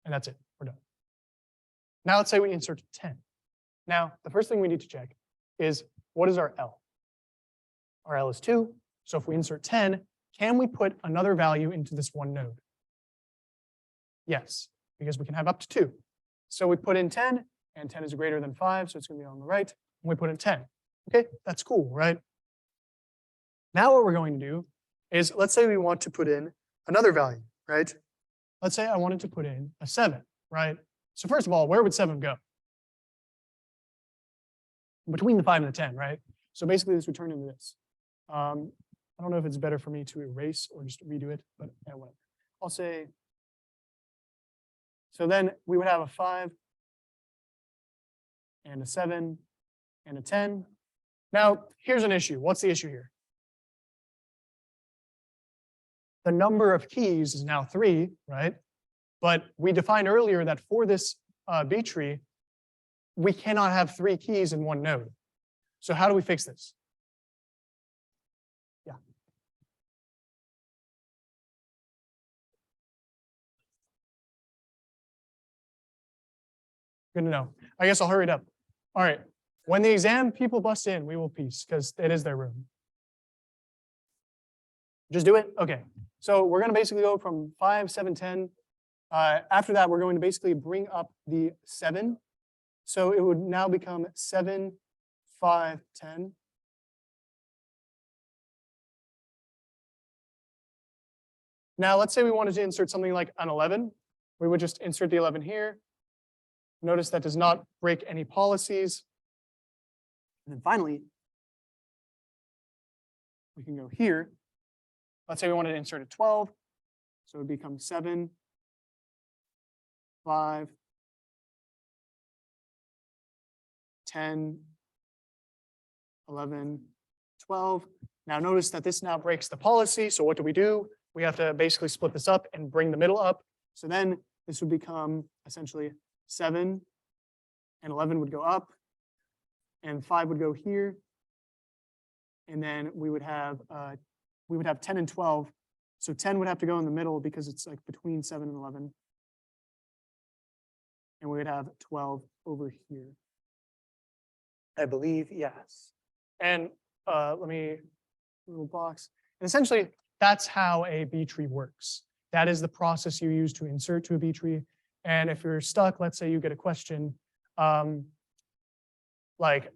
And that's it, we're done. Now let's say we insert 10. Now, the first thing we need to check is, what is our L? Our L is 2, so if we insert 10, can we put another value into this one node? Yes, because we can have up to 2. So we put in 10, and 10 is greater than 5, so it's going to be on the right, and we put in 10. Okay, that's cool, right? Now what we're going to do is, let's say we want to put in another value, right? Let's say I wanted to put in a 7, right? So first of all, where would 7 go? Between the 5 and the 10, right? So basically this would turn into this. I don't know if it's better for me to erase or just redo it, but yeah, whatever. I'll say, so then we would have a 5 and a 7 and a 10. Now, here's an issue. What's the issue here? The number of keys is now 3, right? But we defined earlier that for this B tree, we cannot have 3 keys in one node. So how do we fix this? Yeah. Good to know. I guess I'll hurry it up. All right. When the exam people bust in, we will peace, because it is their room. Just do it? Okay. So we're going to basically go from 5, 7, 10. After that, we're going to basically bring up the 7. So it would now become 7, 5, 10. Now, let's say we wanted to insert something like an 11. We would just insert the 11 here. Notice that does not break any policies. And then finally, we can go here. Let's say we wanted to insert a 12. So it would become 7, 5, 10, 11, 12. Now notice that this now breaks the policy. So what do? We have to basically split this up and bring the middle up. So then this would become essentially 7, and 11 would go up, and 5 would go here. And then we would have 10 and 12. So 10 would have to go in the middle because it's like between 7 and 11. And we would have 12 over here. I believe, yes. And let me, little box. And essentially, that's how a B tree works. That is the process you use to insert to a B tree. And if you're stuck, let's say you get a question, like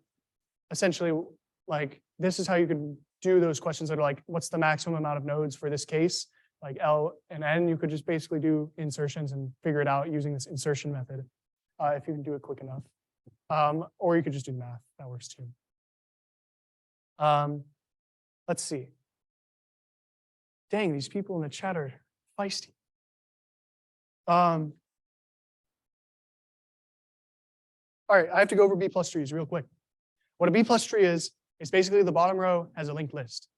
essentially, like this is how you can do those questions that are like, what's the maximum amount of nodes for this case? Like L and N, you could just basically do insertions and figure it out using this insertion method, if you can do it quick enough. Or you could just do math, that works too. Let's see. Dang, these people in the chat are feisty. All right, I have to go over B plus trees real quick. What a B plus tree is basically the bottom row has a linked list.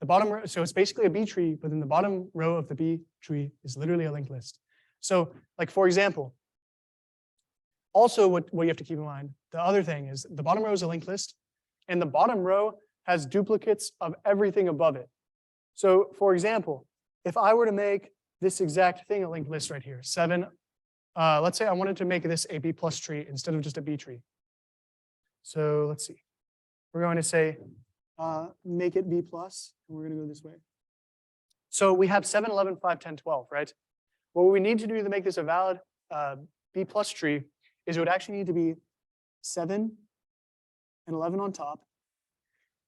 The bottom row, so it's basically a B tree, but then the bottom row of the B tree is literally a linked list. So like, for example, also what you have to keep in mind, the other thing is the bottom row is a linked list, and the bottom row has duplicates of everything above it. So for example, if I were to make this exact thing a linked list right here, 7, let's say I wanted to make this a B plus tree instead of just a B tree. So let's see. We're going to say, make it B plus, and we're going to go this way. So we have 7, 11, 5, 10, 12, right? What we need to do to make this a valid B plus tree is it would actually need to be 7 and 11 on top.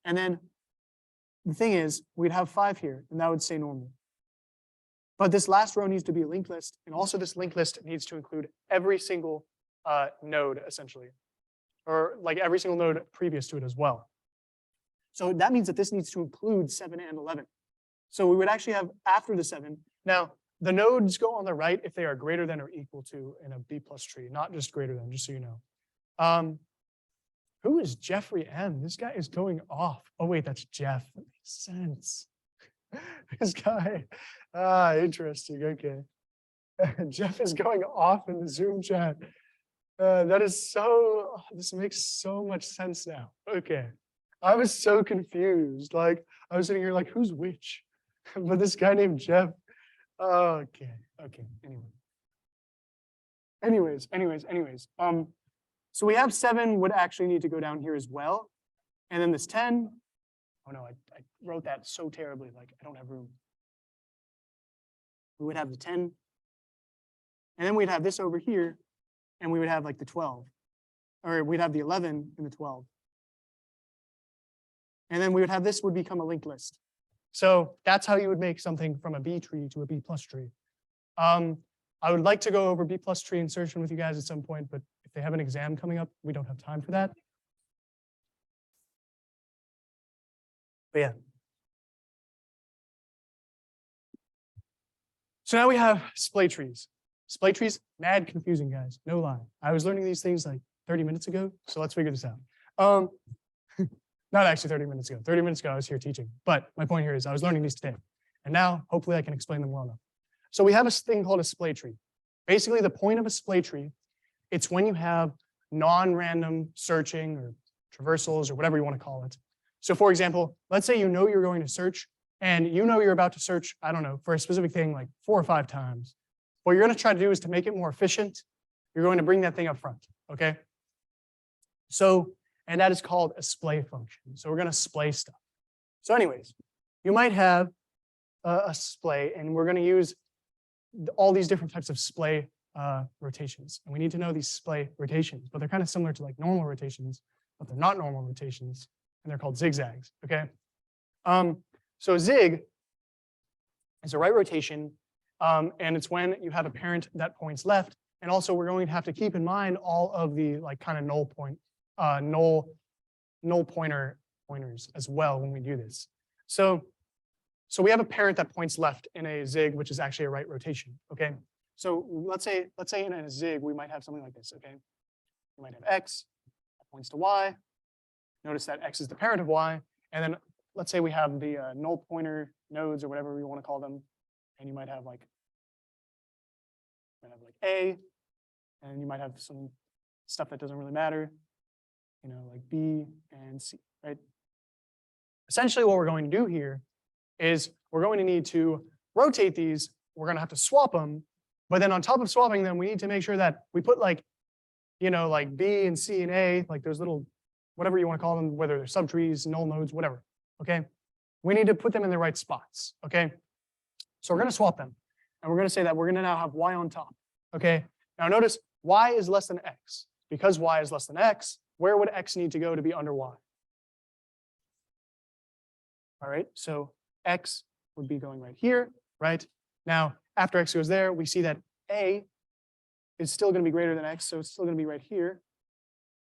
And then the thing is, we'd have 5 here, and that would stay normal. But this last row needs to be a linked list, and also this linked list needs to include every single node, essentially, or like every single node previous to it as well. So that means that this needs to include 7 and 11. So we would actually have after the 7. Now, the nodes go on the right if they are greater than or equal to in a B plus tree, not just greater than, just so you know. Who is Jeffrey M? This guy is going off. Oh, wait, that's Jeff. That makes sense. This guy, interesting, okay. Jeff is going off in the Zoom chat. That is so, this makes so much sense now. Okay. I was so confused. Like, I was sitting here like, who's which? But this guy named Jeff. Okay. Okay. Anyways. So we have 7 would actually need to go down here as well. And then this 10. Oh no, I wrote that so terribly. Like, I don't have room. We would have the 10. And then we'd have this over here. And we would have like the 12. Or we'd have the 11 and the 12. And then we would have this would become a linked list. So that's how you would make something from a B tree to a B plus tree. I would like to go over B plus tree insertion with you guys at some point, but if they have an exam coming up, we don't have time for that. But yeah. So now we have splay trees. Splay trees, mad confusing, guys. No lie. I was learning these things like 30 minutes ago, so let's figure this out. Not actually 30 minutes ago. 30 minutes ago, I was here teaching. But my point here is I was learning these today. And now, hopefully, I can explain them well enough. So we have a thing called a splay tree. Basically, the point of a splay tree, it's when you have non-random searching or traversals or whatever you want to call it. So for example, let's say you know you're going to search and you know you're about to search, I don't know, for a specific thing like 4 or 5 times. What you're going to try to do is to make it more efficient. You're going to bring that thing up front, okay? So, and that is called a splay function. So we're going to splay stuff. So anyways, you might have a splay, and we're going to use all these different types of splay rotations. And we need to know these splay rotations, but they're kind of similar to like normal rotations, but they're not normal rotations, and they're called zigzags, okay? So zig is a right rotation, and it's when you have a parent that points left. And also we're going to have to keep in mind all of the like kind of null pointers as well when we do this. So we have a parent that points left in a zig, which is actually a right rotation, okay? So let's say in a zig, we might have something like this, okay? We might have x that points to y. Notice that x is the parent of y. And then let's say we have the null pointer nodes or whatever we want to call them. And you might have like A, and you might have some stuff that doesn't really matter, you know, like B and C, right? Essentially what we're going to do here is we're going to need to rotate these. We're going to have to swap them. But then on top of swapping them, we need to make sure that we put like, you know, like B and C and A, like those little, whatever you want to call them, whether they're subtrees, null nodes, whatever, okay? We need to put them in the right spots, okay? So we're going to swap them. And we're going to say that we're going to now have y on top, okay? Now notice y is less than x. Because y is less than x, where would x need to go to be under y? All right, so x would be going right here, right? Now, after x goes there, we see that a is still going to be greater than x, so it's still going to be right here.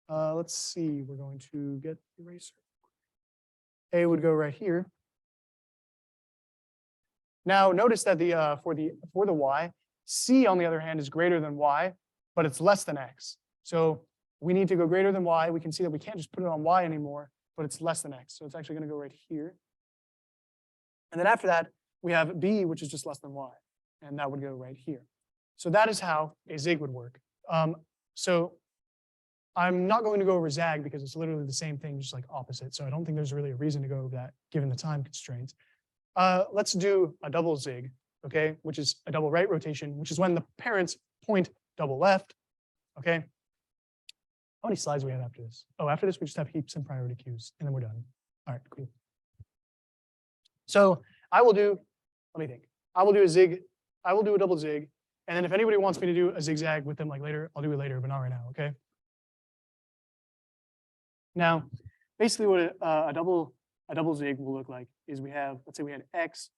Let's see, we're going to get the eraser. A would go right here. Now, notice that for the y, c on the other hand is greater than y, but it's less than x. So we need to go greater than y. We can see that we can't just put it on y anymore, but it's less than x. So it's actually going to go right here. And then after that, we have b, which is just less than y, and that would go right here. So that is how a zig would work. So I'm not going to go over zag because it's literally the same thing, just like opposite. So I don't think there's really a reason to go over that given the time constraints. Let's do a double zig, okay, which is a double right rotation, which is when the parents point double left, okay? How many slides do we have after this? Oh, after this, we just have heaps and priority queues, and then we're done. All right, cool. So I will do, let me think. I will do a zig, I will do a double zig, and then if anybody wants me to do a zigzag with them like later, I'll do it later, but not right now, okay? Now, basically what a double zig will look like is we have, let's say we had x,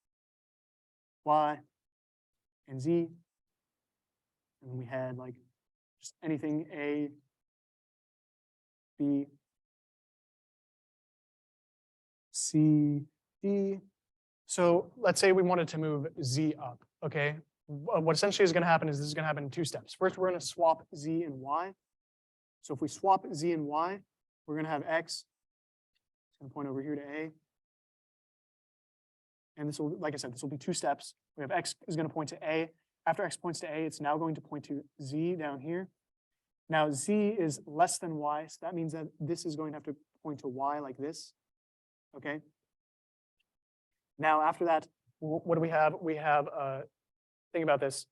y, and z, and then we had like just anything a, b, c, d. So let's say we wanted to move z up, okay? What essentially is going to happen is this is going to happen in 2 steps. First, we're going to swap z and y. So if we swap z and y, we're going to have x. It's going to point over here to a. And this will, like I said, this will be 2 steps. We have x is going to point to a. After x points to a, it's now going to point to z down here. Now z is less than y, so that means that this is going to have to point to y like this. Okay. Now after that, what do we have? We have think about this.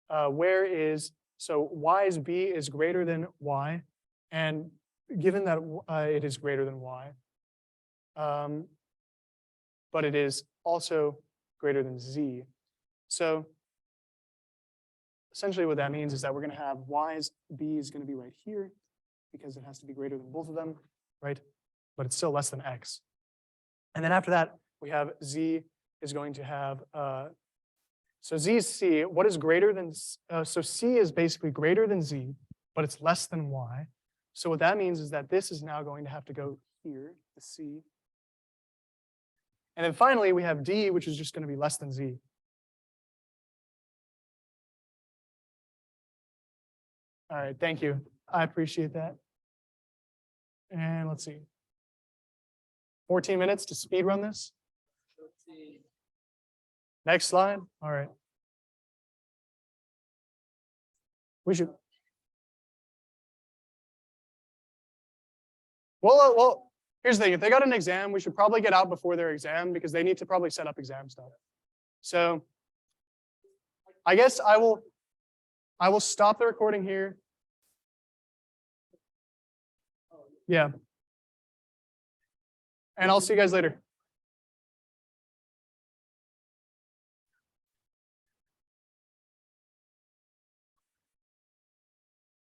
Where is so y's b is greater than y, and given that it is greater than y, but it is also greater than z. So essentially what that means is that we're going to have y's b is going to be right here because it has to be greater than both of them, right? But it's still less than x. And then after that, we have z is going to have, so z is c. What is greater than, so c is basically greater than z, but it's less than y. So what that means is that this is now going to have to go here, the c. And then finally, we have d, which is just going to be less than z. All right, thank you. I appreciate that. And let's see. 14 minutes to speed run this. Next slide. All right. We should. Well, here's the thing. If they got an exam, we should probably get out before their exam because they need to probably set up exam stuff. So I guess I will stop the recording here. Yeah. And I'll see you guys later.